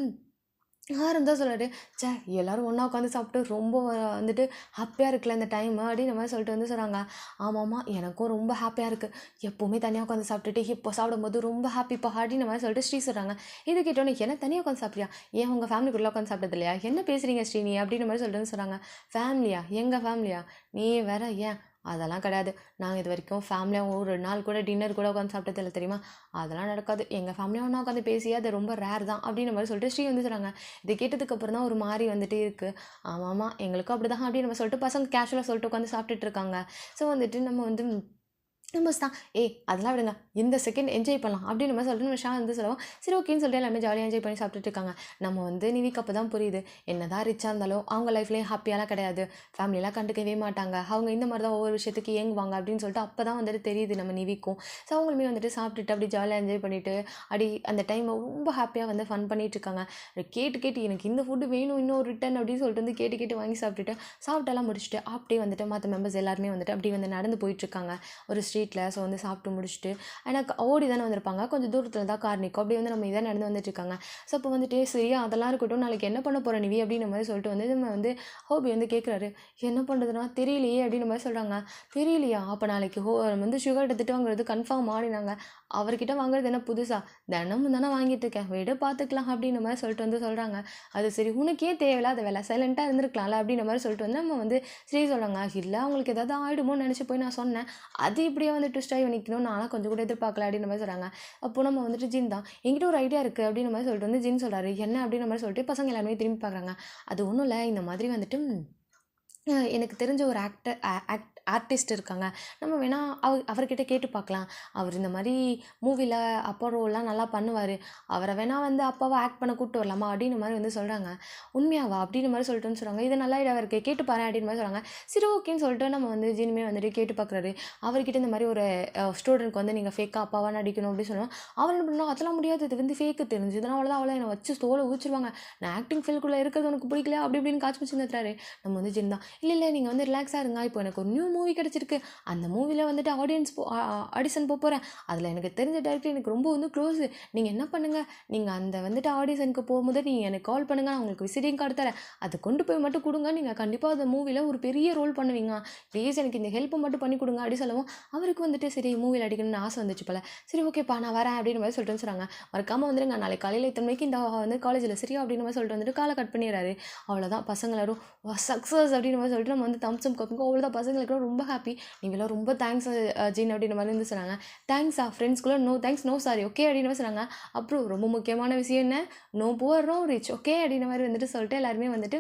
தான் சொல்கிறாரு, சே எல்லோரும் ஒன்றா உட்காந்து சாப்பிட்டு ரொம்ப வந்துட்டு ஹாப்பியாக இருக்குல்ல இந்த டைம் அப்படின்ற மாதிரி சொல்லிட்டு வந்து சொல்கிறாங்க. ஆமாம்மா எனக்கும் ரொம்ப ஹாப்பியாக இருக்குது. எப்போவுமே தனியாக உட்காந்து சாப்பிட்டுட்டு இப்போ சாப்பிடும்போது ரொம்ப ஹாப்பிப்பா அப்படின்ற மாதிரி சொல்லிட்டு ஸ்ரீ சொல்கிறாங்க. இது கேட்டோன்னே என்ன தனியாக உட்காந்து சாப்பிட்றியா? ஏன் உங்கள் ஃபேமிலிக்குள்ளே உட்காந்து சாப்பிட்டது இல்லையா? என்ன பேசுகிறீங்க ஸ்ரீனி அப்படின்ற மாதிரி சொல்லிட்டு வந்து சொல்கிறாங்க. ஃபேமிலியா? எங்கள் ஃபேமிலியா? நீ வேற ஏன் அதெல்லாம் கிடையாது. நாங்கள் இது வரைக்கும் ஃபேமிலியாக ஒரு நாள் கூட டின்னர் கூட உட்காந்து சாப்பிட்டது இல்லை தெரியுமா? அதெல்லாம் நடக்காது. எங்கள் ஃபேமிலியாக ஒன்றா உட்காந்து பேசி அது ரொம்ப ரேர் தான் அப்படின்ற மாதிரி சொல்லிட்டு ஸ்ரீ வந்து சொல்கிறாங்க. இதை கேட்டதுக்கப்புறம் தான் ஒரு மாதிரி வந்துட்டு இருக்குது. ஆமாம்மா எங்களுக்கும் அப்படி தான் அப்படின்னு நம்ம சொல்லிட்டு பசங்க கேஷுவலாக சொல்லிட்டு உட்காந்து சாப்பிட்டுட்டு இருக்காங்க. ஸோ வந்துட்டு நம்ம வந்து மெம்பர்ஸ் தான் அதெல்லாம் விடுங்க இந்த செகண்ட் என்ஜாய் பண்ணலாம் அப்படின்னு நம்ம சொல்லிட்டு நம்ம ஷா வந்து சொல்லுவோம். சரி ஓகேன்னு சொல்லிட்டு எல்லாமே ஜாலியாக என்ஜாய் பண்ணி சாப்பிட்டுட்டு இருக்காங்க. நம்ம வந்து நிவிக்கு அப்போ தான் புரியுது என்ன தான் ரிச்சாக இருந்தாலும் அவங்க லைஃப்லேயும் ஹாப்பியாலாம் கிடையாது. ஃபேமிலியெலாம் கண்டுக்கவே மாட்டாங்க. அவங்க இந்த மாதிரி தான் ஒவ்வொரு விஷயத்துக்கு ஏங்குவாங்க அப்படின்னு சொல்லிட்டு அப்போ தான் வந்துட்டு தெரியுது நம்ம நிவிக்கும். ஸோ அவங்களுமே வந்துட்டு சாப்பிட்டுட்டு அப்படி ஜாலியாக என்ஜாய் பண்ணிவிட்டு அப்படி அந்த டைமை ரொம்ப ஹாப்பியாக வந்து ஃபன் பண்ணிகிட்டு இருக்காங்க. கேட்டு எனக்கு இந்த ஃபுட்டு வேணும் இன்னொரு ரிட்டன் அப்படின்னு சொல்லிட்டு வந்து கேட்டு வாங்கி சாப்பிட்டெல்லாம் முடிச்சுட்டு அப்படியே வந்துட்டு மற்ற மெம்பர்ஸ் எல்லாருமே வந்துட்டு அப்படி வந்து நடந்து போயிட்டுருக்காங்க ஒரு ஸ்ட்ரீட்டில். ஸோ வந்து சாப்பிட்டு முடிச்சுட்டு எனக்கு ஓடி தானே வந்திருப்பாங்க. கொஞ்சம் தூரத்தில் தான் கார் நிற்கும். அப்படி வந்து நம்ம இதை நடந்து வந்துட்டுருக்காங்க. ஸோ அப்போ வந்துட்டு சரியா அதெல்லாம் இருக்கட்டும் நாளைக்கு என்ன பண்ண போகிற நிவி அப்படின்ற மாதிரி சொல்லிட்டு வந்து நம்ம வந்து ஹோபி வந்து கேட்குறாரு. என்ன பண்ணுறதுனா தெரியலையே அப்படின்ற மாதிரி சொல்கிறாங்க. தெரியலையா? அப்போ நாளைக்கு வந்து சுகர்கிட்ட திட்டு வாங்குறது கன்ஃபார்ம் ஆடினாங்க. அவர்கிட்ட வாங்குறது என்ன புதுசாக தினமும் தானே வாங்கிட்டு இருக்கேன் விட பார்த்துக்கலாம் அப்படின்ற மாதிரி சொல்லிட்டு வந்து சொல்கிறாங்க. அது சரி உனக்கே தேவையில்லாத வேலை சைலண்ட்டாக இருந்திருக்கலாம்ல அப்படின்ற மாதிரி சொல்லிட்டு வந்து நம்ம வந்து சரி சொல்கிறாங்க. இல்லை அவங்களுக்கு ஏதாவது ஆகிடுமோன்னு நினச்சி போய் நான் சொன்னேன். அது இப்படியே வந்து ட்விஸ்ட் ஆகி நிற்கணும் நான்லாம் கொஞ்சம் கூட எதிர்பார்க்கல அப்படின்ற மாதிரி சொல்கிறாங்க. அப்போ நம்ம வந்துட்டு ஜின் தான் என்கிட்ட ஒரு ஐடியா இருக்குது அப்படின்ற மாதிரி சொல்லிட்டு வந்து ஜின் சொல்கிறாரு. என்ன அப்படின்ற மாதிரி சொல்லிட்டு பசங்க எல்லாருமே திரும்பி பார்க்குறாங்க. அது ஒன்றும் இல்லை இந்த மாதிரி வந்துட்டு எனக்கு தெரிஞ்ச ஒரு ஆர்டிஸ்ட் இருக்காங்க. நம்ம வேணால் அவர்கிட்ட கேட்டு பார்க்கலாம். அவர் இந்த மாதிரி மூவியில் அப்பா ரோல்லாம் நல்லா பண்ணுவார். அவரை வேணால் வந்து அப்பாவை ஆக்ட் பண்ண கூப்பிட்டு வரலாமா அப்படின்ற மாதிரி வந்து சொல்கிறாங்க. உண்மையாவா அப்படின்ற மாதிரி சொல்லிட்டுன்னு சொல்கிறாங்க. இது நல்லா ஐடியாவாக இருக்குது கேட்டு பாரு அப்படின்னு மாதிரி சொல்கிறாங்க. சரி ஓகேன்னு சொல்லிட்டு நம்ம வந்து ஜினுமே வந்துட்டு கேட்டு பார்க்குறாரு. அவர்கிட்ட இந்த மாதிரி ஒரு ஸ்டூடெண்ட்க்கு வந்து நீங்கள் ஃபேக்காக அப்பாவாக நடிக்கணும் அப்படின்னு சொல்லுவோம். அவர் என்ன பண்ணால் அதெல்லாம் முடியாது இது வந்து ஃபேக்கு தெரிஞ்சுதுன்னா அவ்வளோதான் அவ்வளோ என்னை வச்சு தோலை ஊச்சிருவாங்க. நான் ஆக்டிங் ஃபீல்டுக்குள்ளே இருக்கிறது உனக்கு பிடிக்கல அப்படி இப்படின்னு காய்ச்சி வச்சு நிறுத்துறாரு. நம்ம வந்து ஜின் தான் இல்லை நீங்கள் வந்து ரிலாக்ஸாக இருங்க. இப்போ எனக்கு ஒரு நியூ மூவி கிடச்சிருக்கு. அந்த மூவியில் வந்துட்டு ஆடிஷன் போகிறேன். அதில் எனக்கு தெரிஞ்ச டேரக்டர் எனக்கு ரொம்ப வந்து க்ளோஸு. நீங்கள் என்ன பண்ணுங்கள் நீங்கள் அந்த வந்துட்டு ஆடிஷனுக்கு போகும்போது நீங்கள் எனக்கு கால் பண்ணுங்கள். நான் உங்களுக்கு விசிட்டிங் கார்டு தரேன். அதை கொண்டு போய் மட்டும் கொடுங்க. நீங்கள் கண்டிப்பாக அந்த மூவியில் ஒரு பெரிய ரோல் பண்ணுவீங்க. ப்ளீஸ் எனக்கு இந்த ஹெல்ப்பை மட்டும் பண்ணி கொடுங்க அப்படி சொல்லவும் அவருக்கு வந்துட்டு சரி மூவியில் அடிக்கணும்னு ஆசை வந்துச்சு போல. சரி ஓகேப்பா நான் வரேன் அப்படின்ற மாதிரி சொல்லிட்டு சொல்கிறாங்க. மறக்காமல் வந்துடுங்க நாளைக்கு காலையில் இத்தனை மணிக்கு இந்த வந்து காலேஜில் சரியா அப்படின்ற மாதிரி சொல்லிட்டு வந்துட்டு காலை கட் பண்ணிடுறாரு. அவ்வளோதான் பசங்க எல்லாரும் சக்ஸஸ் அப்படின்ற மாதிரி சொல்லிட்டு நம்ம வந்து தம்ஸ் அப் கொடுப்போம். அவ்வளோதான் பசங்களுக்கு ரொம்ப ஹாப்பி. நீங்களாம் ரொம்ப தேங்க்ஸ் ஜீன் அப்படின்ற மாதிரி வந்து சொன்னாங்க. தேங்க்ஸா ஃப்ரெண்ட்ஸ்குள்ளே no thanks no sorry okay அப்படின்னு மாதிரி சொன்னாங்க. அப்புறம் ரொம்ப முக்கியமான விஷயம் என்ன no poor no rich okay அப்படின்ற மாதிரி வந்துட்டு சொல்லிட்டு எல்லாருமே வந்துட்டு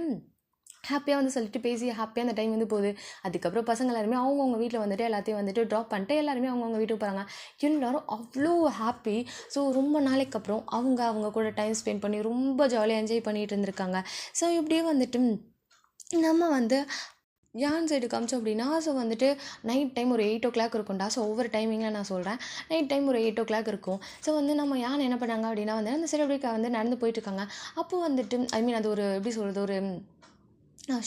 ஹாப்பியாக வந்து சொல்லிட்டு பேசி ஹாப்பியாக அந்த டைம் வந்து போகுது. அதுக்கப்புறம் பசங்க எல்லாருமே அவங்கவுங்க வீட்டில் வந்துட்டு எல்லாத்தையும் வந்துட்டு ட்ராப் பண்ணிட்டு எல்லாருமே அவங்கவுங்க வீட்டுக்கு போகிறாங்க. எல்லாரும் அவ்வளோ ஹாப்பி. ஸோ ரொம்ப நாளைக்கு அப்புறம் அவங்க கூட டைம் ஸ்பெண்ட் பண்ணி ரொம்ப ஜாலியாக என்ஜாய் பண்ணிகிட்டு இருந்திருக்காங்க. ஸோ இப்படியே வந்துட்டு நம்ம வந்து யான் சைடு காமிச்சோம் அப்படின்னா ஸோ வந்துட்டு நைட் டைம் ஒரு 8 இருக்கும்டா. ஸோ ஒவ்வொரு டைமிங்கில் நான் சொல்கிறேன். நைட் டைம் ஒரு 8 இருக்கும். ஸோ வந்து நம்ம யான் என்ன பண்ணாங்க அப்படின்னா வந்து அந்த சைடு அப்படியே வந்து நடந்து போயிட்டுருக்காங்க. அப்போது வந்துட்டு ஐ மீன் அது ஒரு எப்படி சொல்கிறது ஒரு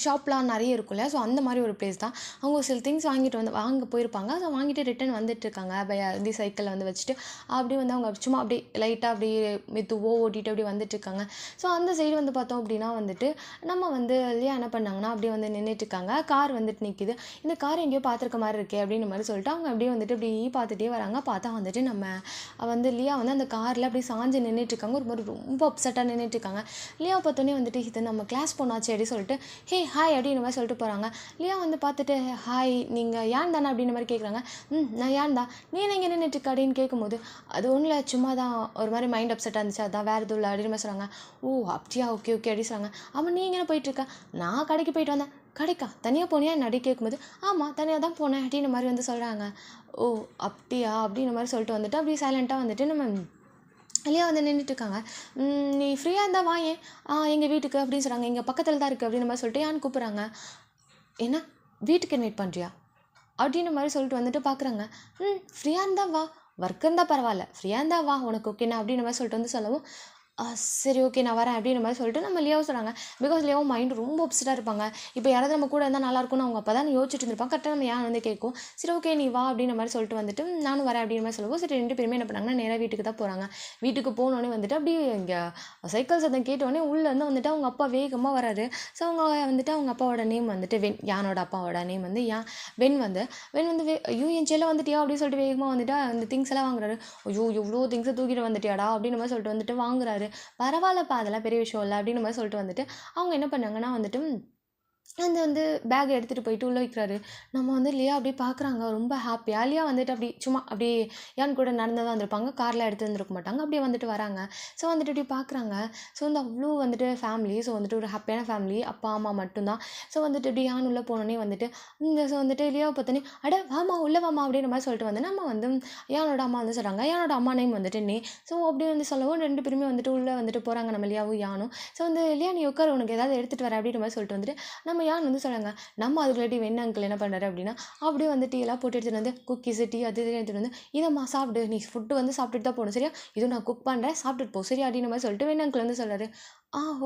ஷாப்லாம் நிறைய இருக்கும்ல. ஸோ அந்த மாதிரி ஒரு பிளேஸ் தான். அவங்க சில திங்ஸ் வாங்க போயிருப்பாங்க. ஸோ வாங்கிட்டு ரிட்டன் வந்துட்டுருக்காங்க. வந்து சைக்கிளில் வந்து வச்சுட்டு அப்படியே வந்து அவங்க சும்மா அப்படியே லைட்டாக அப்படியே மெதுவாக ஓட்டிகிட்டு அப்படியே வந்துட்டுருக்காங்க. ஸோ அந்த சைடு வந்து பார்த்தோம் அப்படின்னா வந்துட்டு நம்ம வந்து இல்லையா என்ன பண்ணாங்கன்னா அப்படியே வந்து நின்றுட்டுருக்காங்க. கார் வந்துட்டு நிற்கிது. இந்த கார் எங்கேயோ பார்த்துருக்க மாதிரி இருக்கே அப்படின்னு மாதிரி சொல்லிட்டு அவங்க அப்படியே வந்துட்டு இப்படி பார்த்துட்டே வராங்க. பார்த்தா வந்துட்டு நம்ம வந்து லியா வந்து அந்த காரில் அப்படியே சாஞ்சு நின்றுட்டுருக்காங்க. ஒரு மாதிரி ரொம்ப அப்செட்டாக நின்றுட்டுருக்காங்க. லியா பார்த்தோன்னே வந்துட்டு இது நம்ம கிளாஸ் பொண்ணாச்சு அப்படி சொல்லிட்டு ஹே ஹாய் அப்படின்ற மாதிரி சொல்லிட்டு போகிறாங்க. லியா வந்து பார்த்துட்டு ஹாய் நீங்கள் யான் தானே அப்படின்ற மாதிரி கேட்குறாங்க. நான் யான் தான். நீ என்ன இங்கே நின்றுட்டுருக்க அப்படின்னு கேட்கும்போது அது ஒன்றும் இல்லை சும்மா தான் ஒரு மாதிரி மைண்ட் அப்செட்டாக இருந்துச்சு அதான் வேறு எதுவும் இல்லை அப்படின்னு மாதிரி சொல்கிறாங்க. ஓ அப்படியா ஓகே ஓகே அப்படின்னு சொல்கிறாங்க. அவன் நீ எங்கே போயிட்டுருக்க? நான் கடைக்கு போயிட்டு வந்தேன். கடைக்கா தனியாக போனியா என்ன அப்படி கேட்கும்போது ஆமாம் தனியாக தான் போனேன் அப்படின்ற மாதிரி வந்து சொல்கிறாங்க. ஓ அப்படியா அப்படின்ற மாதிரி சொல்லிட்டு வந்துட்டு அப்படியே சைலண்ட்டாக வந்துட்டு நம்ம லியா வந்து நின்றுட்டுருக்காங்க. நீ ஃப்ரீயாக இருந்தால் வா ஏன் எங்கள் வீட்டுக்கு அப்படின்னு சொல்கிறாங்க. எங்கள் பக்கத்தில் தான் இருக்குது அப்படின்ற மாதிரி சொல்லிட்டு யான்னு கூப்பிட்றாங்க. என்ன வீட்டுக்கு இன்வைட் பண்ணுறியா அப்படின்ற மாதிரி சொல்லிட்டு வந்துட்டு பார்க்குறாங்க. ஃப்ரீயாக இருந்தால் வா, ஒர்க் இருந்தால் பரவாயில்ல, ஃப்ரீயாக இருந்தால் வா உனக்கு ஓகேண்ணா அப்படின்ற மாதிரி சொல்லிட்டு வந்து சொல்லவும் சரி ஓகே நான் வரேன் அப்படின்ற மாதிரி சொல்லிட்டு நம்ம லியாவும் சொல்கிறாங்க. பிகாஸ் லியாவும் மைண்டு ரொம்ப அப்செட்டாக இருப்பாங்க. இப்போ யாராவது நம்ம கூட இருந்தால் நல்லாயிருக்கும்னு அவங்க அப்போ தான் யோசிச்சுட்டு இருந்திருப்பாங்க. கரெக்டாக நம்ம யான் வந்து கேட்கும். சரி ஓகே நீ வா அப்படின்ற மாதிரி சொல்லிட்டு வந்துட்டு நானும் வரேன் அப்படின்ற மாதிரி சொல்லுவோம். சரி 2 பேருமே என்ன பண்ணாங்கன்னா நேராக வீட்டுக்கு தான் போகிறாங்க. வீட்டுக்கு போனோடனே வந்துட்டு அப்படியே இங்கே சைக்கிள் சத்தம் கேட்டோடனே உள்ளேருந்து வந்துட்டு அவங்க அப்பா வேகமாக வராரு. ஸோ அவங்க வந்துட்டு அவங்க அப்பாவோட நேம் வந்துட்டு வென், யானோட அப்பாவோட நேம் வந்து வென் வந்து ஐயோ என் செல்ல வந்துட்டியா அப்படின்னு சொல்லிட்டு வேகமாக வந்துட்டு அந்த திங்ஸ் எல்லாம் வாங்குறாரு. ஐயோ இவ்வளோ திங்ஸை தூக்கிட்டு வந்துட்டியாடா அப்படின்ற மாதிரி சொல்லிட்டு வந்துட்டு வாங்குறாரு. பரவாயில்லப்பா அதெல்லாம் பெரிய விஷயம் இல்லை அப்படின்ற மாதிரி சொல்லிட்டு வந்துட்டு அவங்க என்ன பண்ணாங்கன்னா வந்துட்டு அந்த வந்து பேக் எடுத்துகிட்டு போயிட்டு உள்ளே வைக்கிறாரு. நம்ம வந்து லியா அப்படியே பார்க்குறாங்க ரொம்ப ஹாப்பியாக. லியா வந்துட்டு அப்படி சும்மா அப்படியே யான் கூட நடந்து தான் வந்திருப்பாங்க. காரில் எடுத்து வந்துருக்க மாட்டாங்க. அப்படியே வந்துட்டு வராங்க. ஸோ வந்துட்டு இப்படி பார்க்குறாங்க. ஸோ வந்து அவ்வளோ வந்துட்டு ஃபேமிலி. ஸோ வந்துட்டு ஒரு ஹாப்பியான ஃபேமிலி. அப்பா அம்மா மட்டும்தான். ஸோ வந்துட்டு இப்படி யான் உள்ளே போனோடனே வந்துட்டு ஸோ வந்துட்டு லியாவை பார்த்தோன்னே அட வாமா உள்ளே வாமா அப்படின்ற மாதிரி சொல்லிட்டு வந்து நம்ம வந்து யானோட அம்மா வந்து சொல்கிறாங்க. யானோட அம்மா நேம் வந்துட்டு நே. ஸோ அப்படி வந்து சொல்லவும் 2 பேருமே வந்துட்டு உள்ளே வந்துட்டு போகிறாங்க நம்ம லியாவும் யானும். ஸோ வந்து லியா நீ உட்கார் உனக்கு ஏதாவது எடுத்துகிட்டு வர அப்படின்ற மாதிரி சொல்லிட்டு வந்துட்டு நம்ம யான் வந்து சொல்கிறாங்க. நம்ம அதுக்குள்ளாட்டி வெண்ண அங்கிள் என்ன பண்ணுறாரு அப்படின்னா அப்படியே வந்து டீ எல்லாம் போட்டு எடுத்துகிட்டு வந்து குக்கீஸு டீ அது இது எடுத்துகிட்டு வந்து இதம்மா சாப்பிடு நீ ஃபுட்டு வந்து சாப்பிட்டுட்டு தான் போகணும் சரியா, இது நான் குக் பண்ணுறேன் சாப்பிட்டுட்டு போ சரியா அப்படின்ற மாதிரி சொல்லிட்டு வெண்ண அங்கிள் வந்து சொல்கிறாரு.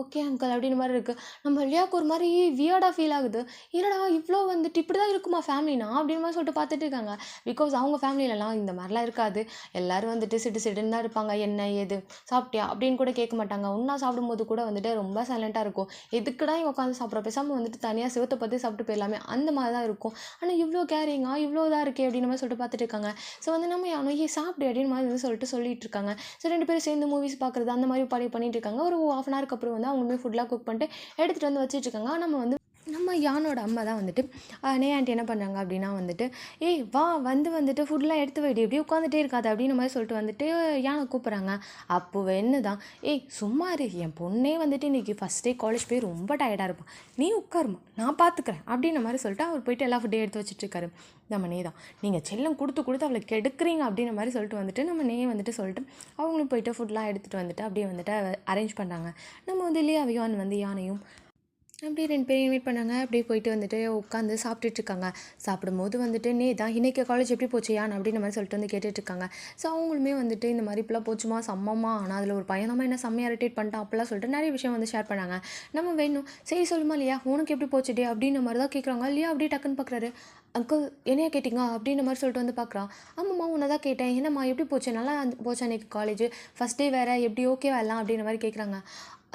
ஓகே அங்கிள் அப்படின்ற மாதிரி இருக்குது. நம்ம லியாவுக்கு ஒரு மாதிரி வியர்டாக ஃபீல் ஆகுது. இல்லைடா இவ்வளோ வந்துட்டு இப்படி தான் இருக்குமா ஃபேமிலினா அப்படின்ற மாதிரி சொல்லிட்டு பார்த்துட்டு இருக்காங்க. பிகாஸ் அவங்க ஃபேமிலியிலலாம் இந்த மாதிரிலாம் இருக்காது. எல்லோரும் வந்துட்டு சிட்டு சிட்டுன்னு தான் இருப்பாங்க. என்ன ஏது சாப்பிட்டியா அப்படின்னு கூட கேட்க மாட்டாங்க. ஒன்றா சாப்பிடும்போது கூட வந்துட்டு ரொம்ப சைலண்ட்டாக இருக்கும். எதுக்குடா இங்கே உட்காந்து சாப்பிட்ற பேசாமல் வந்துட்டு தனியாக சிவத்தை பார்த்து சாப்பிட்டு போயிடலாமே அந்த மாதிரி தான் இருக்கும். ஆனால் இவ்வளோ கேரிங்காக இவ்வளோ இதாக இருக்கே அப்படின்னு மாதிரி சொல்லிட்டு பார்த்துட்டு இருக்காங்க. ஸோ வந்து நம்ம யானோ சாப்பிடு அப்படின்னு மாதிரி வந்து சொல்லிட்டு இருக்காங்க. ஸோ 2 பேரும் சேர்ந்து மூவிஸ் பார்க்குறது அந்த மாதிரி பண்ணிட்டு இருக்காங்க. ஒரு ½ அன் ஹவருக்கு அப்புறம் வந்து அவங்களுமே ஃபுட்லாம் குக் பண்ணிட்டு எடுத்துகிட்டு வந்து வச்சுட்டு இருக்காங்க. நம்ம யானோட அம்மா தான் வந்துட்டு நே ஆண்டி என்ன பண்ணுறாங்க அப்படின்னா வந்துட்டு வா வந்துட்டு ஃபுட்லாம் எடுத்து வைடி இப்படி உட்காந்துட்டே இருக்காது அப்படின்ற மாதிரி சொல்லிட்டு வந்துட்டு யானை கூப்பிட்றாங்க. அப்போ என்ன தான் சும்மா இரு என் பொண்ணே வந்துட்டு இன்றைக்கி ஃபஸ்ட் டே காலேஜ் போய் ரொம்ப டயர்டாக இருப்பான், நீ உட்காருமா நான் பார்த்துக்கிறேன் அப்படின்ற மாதிரி சொல்லிட்டு அவர் போயிட்டு எல்லா ஃபுட்டையும் எடுத்து வச்சுட்ருக்காரு. நம்ம நே தான் நீங்கள் செல்லம் கொடுத்து அவளை கெடுக்குறீங்க அப்படின்ற மாதிரி சொல்லிட்டு வந்துட்டு நம்ம நே வந்துட்டு சொல்லிட்டு அவங்களும் போயிட்டு ஃபுட்லாம் எடுத்துகிட்டு வந்துட்டு அப்படியே வந்துட்டு அரேஞ்ச் பண்ணுறாங்க. நம்ம வந்து லியாவியான் வந்து யானையும் அப்படியே 2 பேரும் இன்வைட் பண்ணாங்க. அப்படியே போயிட்டு வந்துட்டு உட்காந்து சாப்பிட்டுட்ருக்காங்க. சாப்பிடும்போது வந்துட்டு நே தான் இன்றைக்கி காலேஜ் எப்படி போச்சு யான் அப்படின்ற மாதிரி சொல்லிட்டு வந்து கேட்டுட்ருக்காங்க. ஸோ அவங்களுமே வந்துட்டு இந்த மாதிரி இப்போலாம் போச்சுமா செம்மம்மா, ஆனால் அதில் ஒரு பையனமா என்ன செம்மையாக இரிட்டேட் பண்ணிட்டான் அப்படிலாம் சொல்லிட்டு நிறைய விஷயம் வந்து ஷேர் பண்ணாங்க. நம்ம வேணும் சரி சொல்லுமா இல்லையா உனக்கு எப்படி போச்சு டே அப்படின்ற மாதிரி தான் கேட்குறாங்க. இல்லையா அப்படியே டக்குன்னு பார்க்குறாரு. அங்கிள் என்னையா கேட்டிங்க அப்படின்ற மாதிரி சொல்லிட்டு வந்து பார்க்குறான். ஆமாம்மா உன்னை தான் கேட்டேன், என்னம்மா எப்படி போச்சு நல்லா போச்சா இன்றைக்கி காலேஜ் ஃபஸ்ட் டே வேறு எப்படி ஓகேவா எல்லாம் அப்படின்ற மாதிரி கேட்குறாங்க.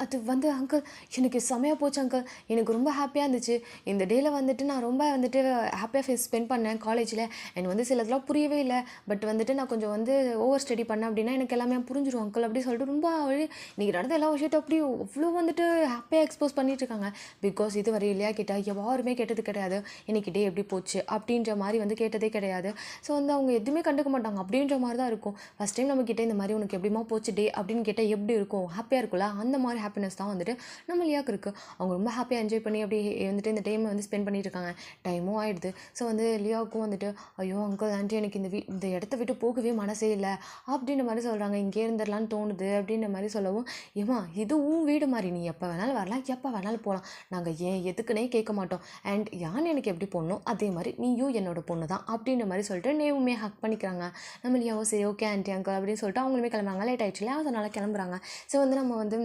அது வந்து அங்கிள் எனக்கு செமையாக போச்சு அங்கிள், எனக்கு ரொம்ப ஹாப்பியாக இருந்துச்சு. இந்த டேயில் வந்துட்டு நான் ரொம்ப வந்துட்டு ஹாப்பியாக ஸ்பெண்ட் பண்ணேன் காலேஜில். எனக்கு வந்து சிலதெல்லாம் புரியவே இல்லை, பட் வந்துட்டு நான் கொஞ்சம் வந்து ஓவர் ஸ்டடி பண்ணேன் அப்படின்னா எனக்கு எல்லாமே புரிஞ்சிடும் அங்கிள் அப்படி சொல்லிட்டு ரொம்ப இன்றைக்கி நடந்த எல்லா விஷயத்தை அப்படி அவ்வளோ வந்துட்டு ஹாப்பியாக எக்ஸ்போஸ் பண்ணிகிட்ருக்காங்க. பிகாஸ் இது வரை இல்லையா கேட்டால் யாருமே கேட்டது கிடையாது இன்றைக்கி டே எப்படி போச்சு அப்படின்ற மாதிரி வந்து கேட்டதே கிடையாது. ஸோ வந்து அவங்க எதுவுமே கண்டுக்க மாட்டாங்க அப்படின்ற மாதிரி தான் இருக்கும். ஃபஸ்ட் டைம் நம்மக்கிட்ட இந்த மாதிரி உனக்கு எப்படிமா போச்சு டே அப்படின்னு கேட்டால் எப்படி இருக்கும், ஹாப்பியாக இருக்கும்ல, அந்த மாதிரி ஹாப்பினஸ் தான் வந்துட்டு நம்ம லியாவுக்கு இருக்குது. அவங்க ரொம்ப ஹாப்பியாக என்ஜாய் பண்ணி அப்படி வந்துட்டு இந்த டைமை வந்து ஸ்பெண்ட் பண்ணிட்டு இருக்காங்க. டைமும் ஆகிடுது. ஸோ வந்து லியாவுக்கும் வந்துட்டு ஐயோ அங்கிள் ஆண்டி எனக்கு இந்த இடத்த விட்டு போகவே மனசே இல்லை அப்படின்ற மாதிரி சொல்கிறாங்க. இங்கே இருந்துடலான்னு தோணுது அப்படின்ற மாதிரி சொல்லவும் ஏமா இதுவும் வீடு மாதிரி நீ எப்போ வேணாலும் வரலாம் எப்போ வேணாலும் போகலாம், நாங்கள் எதுக்குன்னே கேட்க மாட்டோம். அண்ட் யான் எனக்கு எப்படி பொண்ணும் அதே மாதிரி நீயும் என்னோட பொண்ணு தான் அப்படின்ற மாதிரி சொல்லிட்டு நேவுமே ஹக் பண்ணிக்கிறாங்க. நம்ம லியாவோ சரி ஓகே ஆண்டி அங்கிள் அப்படின்னு சொல்லிட்டு அவங்களுமே கிளம்புறாங்க. லேட் ஆகிடுச்சுல அதனால் கிளம்புறாங்க. ஸோ வந்து நம்ம வந்து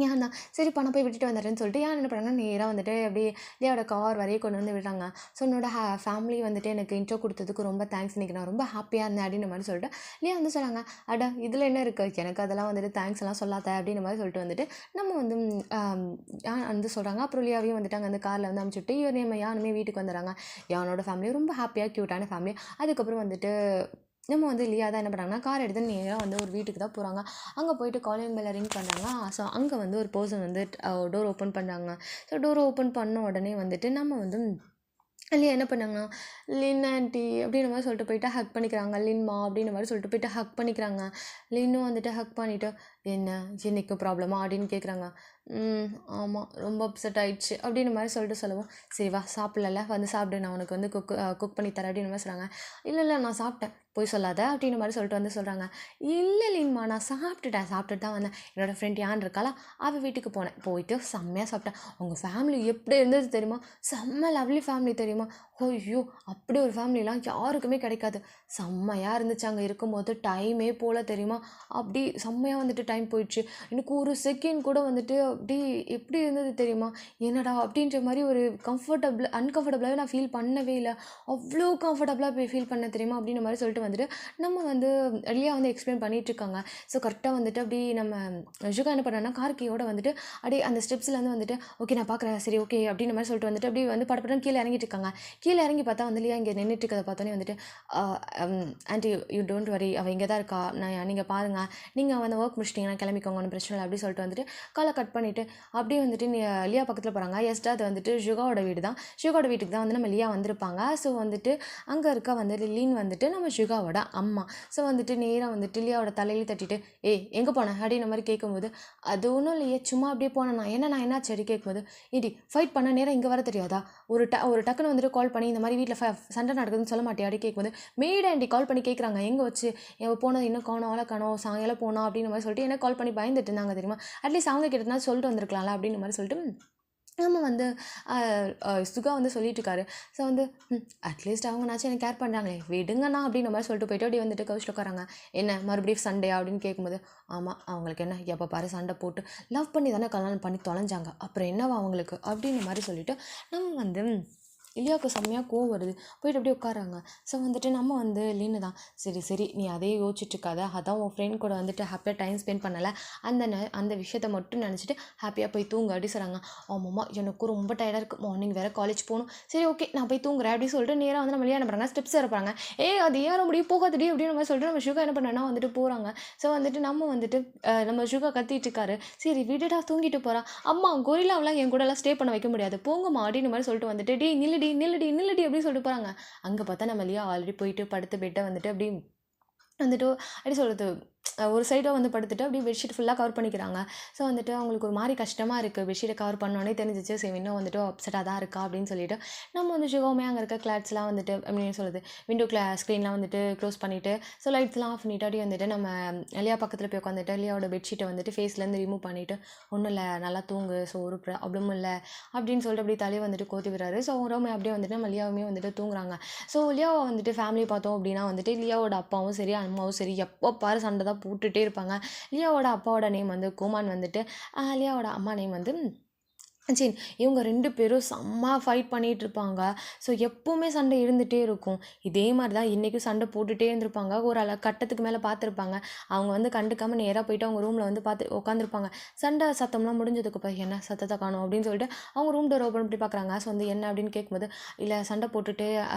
ஏன் தான் சரிப்பா நான் போய் விட்டுட்டு வந்துடுறேன்னு சொல்லிட்டு ஏன் என்ன பண்ணாங்கன்னா நேராக வந்துட்டு அப்படியே லியாவோட கார் வரையே கொண்டு வந்து விடுறாங்க. ஸோ என்னோட ஃபேமிலி வந்துட்டு எனக்கு இன்ட்ரோ கொடுத்ததுக்கு ரொம்ப தேங்க்ஸ், இன்றைக்கி நான் ரொம்ப ஹாப்பியாக இருந்தேன் அப்படின்ற மாதிரி சொல்லிட்டு லியா வந்து சொன்னாங்க. அட இதில் என்ன இருக்குது, எனக்கு அதெல்லாம் வந்துட்டு தேங்க்ஸ் எல்லாம் சொல்லாத அப்படின்ற மாதிரி சொல்லிட்டு வந்துட்டு நம்ம வந்து வந்து சொல்கிறாங்க. அப்புறம் லியாவையும் வந்துட்டு அங்கே வந்து காரில் வந்து அனுப்பிச்சுட்டு இவர் நம்ம யானுமே வீட்டுக்கு வந்துடுறாங்க. யானோட ஃபேமிலி ரொம்ப ஹாப்பியாக க்யூட்டான ஃபேமிலி. அதுக்கப்புறம் வந்துட்டு நம்ம வந்து லியா தான் என்ன பண்ணுறாங்கன்னா கார் எடுத்து நேராக வந்து ஒரு வீட்டுக்கு தான் போகிறாங்க. அங்கே போயிட்டு காலிங் பெல்ல ரிங் பண்ணுறாங்க. ஸோ அங்கே வந்து ஒரு பர்சன் வந்து டோர் ஓப்பன் பண்ணுறாங்க. ஸோ டோர் ஓப்பன் பண்ண உடனே வந்துட்டு நம்ம வந்து இல்லையா என்ன பண்ணாங்கன்னா, "லின் ஆன்ட்டி" அப்படின்ற மாதிரி சொல்லிட்டு போயிட்டு ஹக் பண்ணிக்கிறாங்க. "லின்மா" அப்படின்ற மாதிரி சொல்லிட்டு போயிட்டு ஹக் பண்ணிக்கிறாங்க. லின்னும் வந்துட்டு ஹக் பண்ணிவிட்டு, "என்ன இன்னைக்கு ப்ராப்ளமா?" அப்படின்னு கேட்குறாங்க. ஆமாம், ரொம்ப அப்செட் ஆயிடுச்சு அப்படின்ற மாதிரி சொல்லிட்டு சொல்லவும், "சரி வா சாப்பிடல வந்து சாப்பிடு, நான் உனக்கு வந்து குக் பண்ணி தரேன்" அப்படின்ற மாதிரி சொல்கிறாங்க. "இல்லை நான் சாப்பிட்டேன், போய் சொல்லாத" அப்படின்ற மாதிரி சொல்லிட்டு வந்து சொல்கிறாங்க. "இல்லை லின்மா, நான் சாப்பிட்டுட்டு தான் வந்தேன். என்னோடய ஃப்ரெண்ட் யான் இருக்காளா, அவள் வீட்டுக்கு போனேன். போயிட்டு செம்மையாக சாப்பிட்டேன். உங்கள் ஃபேமிலி எப்படி இருந்தது தெரியுமா? செம்ம லவ்லி ஃபேமிலி தெரியுமா? ஐயோ, அப்படி ஒரு ஃபேமிலிலாம் யாருக்குமே கிடைக்காது. செம்மையாக இருந்துச்சு. அங்கே இருக்கும்போது டைமே போல தெரியுமா? அப்படி செம்மையாக வந்துட்டு டைம் போயிடுச்சு. எனக்கு ஒரு செகண்ட் கூட வந்துட்டு அப்படி எப்படி இருந்தது தெரியுமா? என்னடா அப்படின்ற மாதிரி ஒரு அன்கம்ஃபர்டபுளாகவே நான் ஃபீல் பண்ணவே இல்லை. அவ்வளோ கம்ஃபர்டபுளாக ஃபீல் பண்ண தெரியுமா?" அப்படின்ற மாதிரி சொல்லிட்டு வந்துட்டு நம்ம வந்து லியா வந்து எக்ஸ்பிளைன் பண்ணிகிட்ருக்காங்க. ஸோ கரெக்டாக வந்துட்டு அப்படி நம்ம யுகா என்ன பண்ணான்னா கார் கீயோட வந்துட்டு அப்படியே அந்த ஸ்டெப்ஸ்லேருந்து வந்துட்டு, "ஓகே நான் பார்க்குறேன், சரி ஓகே" அப்படின்ற மாதிரி சொல்லிட்டு வந்துட்டு அப்படியே வந்து படப்படன்னு கீழே இறங்கிட்டு இருக்காங்க. கீழே இறங்கி பார்த்தா வந்து லியா இங்கே நின்றுட்டு இருக்கிறத பார்த்தோன்னே வந்துட்டு, "ஆன்ட்டி யூ டோன்ட் வரி, அவள் இங்கே தான் இருக்கா, நீங்கள் பாருங்கள், நீங்கள் வந்து ஒர்க் முடிச்சிட்டிங்கன்னா கிளம்பிக்கோங்க, ஒன்றும் பிரச்சனை இல்லை" அப்படி சொல்லிட்டு வந்துட்டு காலை கட் பண்ணிவிட்டு அப்படியே வந்துட்டு லியா பக்கத்தில் போகிறாங்க. எஸ்டா அது வந்துட்டு யுகாவோட வீடு தான். யுகாவோட வீட்டுக்கு தான் வந்து நம்ம லியா வந்திருப்பாங்க. ஸோ வந்துட்டு அங்கே இருக்க வந்து லின் வந்துட்டு நம்ம யுகாவோட அம்மா. ஸோ வந்துட்டு நேராக வந்துட்டு லியாவோட தலையில தட்டிட்டு, "ஏய் எங்கே போனேன்?" அப்படின்ற மாதிரி கேட்கும்போது, "அது ஒன்றும் இல்லையே, சும்மா அப்படியே போனேண்ணா, என்னண்ணா என்னாச்சு?" அப்படி கேட்கும்போது, "ஏடி ஃபைட் பண்ண நேரம் இங்கே வர தெரியாதா? ஒரு டக்குன்னு வந்துட்டு கால் பண்ணி இந்த மாதிரி வீட்டில் சண்டை நடக்குதுன்னு சொல்ல மாட்டியா?" அப்படி கேட்கும்போது, "மேட் ஆண்டி கால் பண்ணி கேட்குறாங்க, எங்கே வச்சு போனது இன்னும் காணோம், ஆளை காணோம், சாயங்காலம் போனா" அப்படின்ற மாதிரி சொல்லிட்டு எனக்கு கால் பண்ணி பயந்துட்டு இருந்தாங்க தெரியுமா? அட்லீஸ்ட் அவங்க கிட்ட சொல்லிட்டு வந்திருக்கலாம்ல அப்படின்ற மாதிரி சொல்லிட்டு நம்ம வந்து சுகா வந்து சொல்லிட்டுருக்காரு. ஸோ வந்து அட்லீஸ்ட் அவங்கனாச்சும் எனக்கு கேர் பண்ணுறாங்களே, விடுங்கண்ணா அப்படின்ற மாதிரி சொல்லிட்டு போயிட்டு அப்படியே வந்துட்டு கவுச்சில் உட்காராங்க. "என்ன மறுபடியும் சண்டையா?" அப்படின்னு கேட்கும்போது, "ஆமாம், அவங்களுக்கு என்ன எப்போ பாரு சண்டை போட்டு லவ் பண்ணி தானே கல்யாணம் பண்ணி தொலைஞ்சாங்க, அப்புறம் என்னவா அவங்களுக்கு" அப்படின்ற மாதிரி சொல்லிட்டு நம்ம வந்து லியாவுக்கு செம்மையாக கோவம் வருது. போயிட்டு அப்படியே உட்காராங்க. ஸோ வந்துட்டு நம்ம வந்து லின்னு தான், "சரி நீ அதே யோசிச்சுட்ருக்காத, அதான் உன் ஃப்ரெண்ட் கூட வந்துட்டு ஹாப்பியாக டைம் ஸ்பெண்ட் பண்ணலை, அந்த விஷயத்த மட்டும் நினச்சிட்டு ஹாப்பியாக போய் தூங்கு" அப்படி சொல்கிறாங்க. "ஆமாம்மா, எனக்கும் ரொம்ப டயர்டாக இருக்குது, மார்னிங் வேறு காலேஜ் போகணும், சரி ஓகே நான் போய் தூங்குறேன்" அப்படின்னு சொல்லிட்டு நேராக வந்து நம்ம லியா என்ன பண்ணுறாங்க, ஸ்டெப்ஸ் ஏற போகிறாங்க. அது ஏற முடியும், போகாதடி அப்படின்ற மாதிரி சொல்லிட்டு நம்ம ஷுகா என்ன பண்ணனா வந்துட்டு போகிறாங்க. ஸோ வந்துட்டு நம்ம வந்துட்டு நம்ம ஷுகா கத்திட்டு இருக்காரு. "சரி விடுடா, தூங்கிட்டு போகிறா, அம்மா கொரில்லாவெலாம் என் கூடலாம் ஸ்டே பண்ண வைக்க முடியாது, போங்கம்மா" அப்படின்ற மாதிரி சொல்லிட்டு வந்துட்டு, "டேய் நில்லுடி நில்லுடி" அப்படின்னு சொல்லிட்டு போகிறாங்க. அங்கே பார்த்தா நம்ம லியா ஆல்ரெடி போயிட்டு படுத்து பெட்டை வந்துட்டு அப்படி வந்துட்டு எப்படி சொல்கிறது, ஒரு சைடாக வந்து படுத்துட்டு அப்படியே பெட்ஷீட் ஃபுல்லாக கவர் பண்ணிக்கிறாங்க. ஸோ வந்துட்டு அவங்களுக்கு ஒரு மாதிரி கஷ்டமாக இருக்குது. பெட்ஷீட்டை கவர் பண்ணோன்னே தெரிஞ்சிச்சு, சரி இன்னும் வந்துட்டு அப்செட்டாக தான் இருக்கா அப்படின்னு சொல்லிட்டு நம்ம வந்து ஷிவோமே அங்கே இருக்க கிளாட்ஸ்லாம் வந்துட்டு அப்படின்னு சொல்லுது விண்டோ ஸ்க்ரீன்லாம் வந்துட்டு க்ளோஸ் பண்ணிவிட்டு, ஸோ லைட்ஸ்லாம் ஆஃப் பண்ணிவிட்டு அப்படியே வந்துட்டு நம்ம லியா பக்கத்தில் போய் உட்காந்துட்டு லியாவோட பெட்ஷீட்டை வந்துட்டு ஃபேஸ்லேருந்து ரிமூவ் பண்ணிவிட்டு, "ஒன்றும் இல்லை, நல்லா தூங்கு, ஸோ ஒரு ப்ராப்ளமும் இல்லை" அப்படின்னு சொல்லிட்டு அப்படியே தலையை வந்துட்டு கோத்தி விடுறாரு. ஸோ ரோமே அப்படியே வந்துட்டு நம்ம லியாவுமே வந்துட்டு தூங்குறாங்க. ஸோ லியாவை வந்துட்டு ஃபேமிலி பார்த்தோம் அப்படின்னா வந்துட்டு லியாவோட அப்பாவும் சரி அம்மாவும் சரி எப்போ பாரு சண்டை தான் போட்டுகிட்டே இருப்பாங்க. லியாவோட அப்பாவோட நேம் வந்து கோமான் வந்துட்டு, லியாவோட அம்மா நேம் வந்து சரி. இவங்க 2 பேரும் செம்ம ஃபைட் பண்ணிகிட்ருப்பாங்க. ஸோ எப்போவுமே சண்டை இருந்துகிட்டே இருக்கும். இதே மாதிரி தான் இன்றைக்கும் சண்டை போட்டுகிட்டே இருந்திருப்பாங்க. ஒரு கட்டத்துக்கு மேலே பார்த்துருப்பாங்க. அவங்க வந்து கண்டுக்காமல் நேராக போயிட்டு அவங்க ரூமில் வந்து பார்த்து உட்காந்துருப்பாங்க. சண்டை சத்தம்லாம் முடிஞ்சதுக்கப்புறம், "என்ன சத்தத்தை காணோம்?" அப்படின்னு சொல்லிட்டு அவங்க ரூம் டோர் ஓப்பன் பண்ணி பார்க்குறாங்க. ஸோ வந்து என்ன அப்படின்னு கேட்கும்போது, "இல்லை சண்டை போட்டுட்டு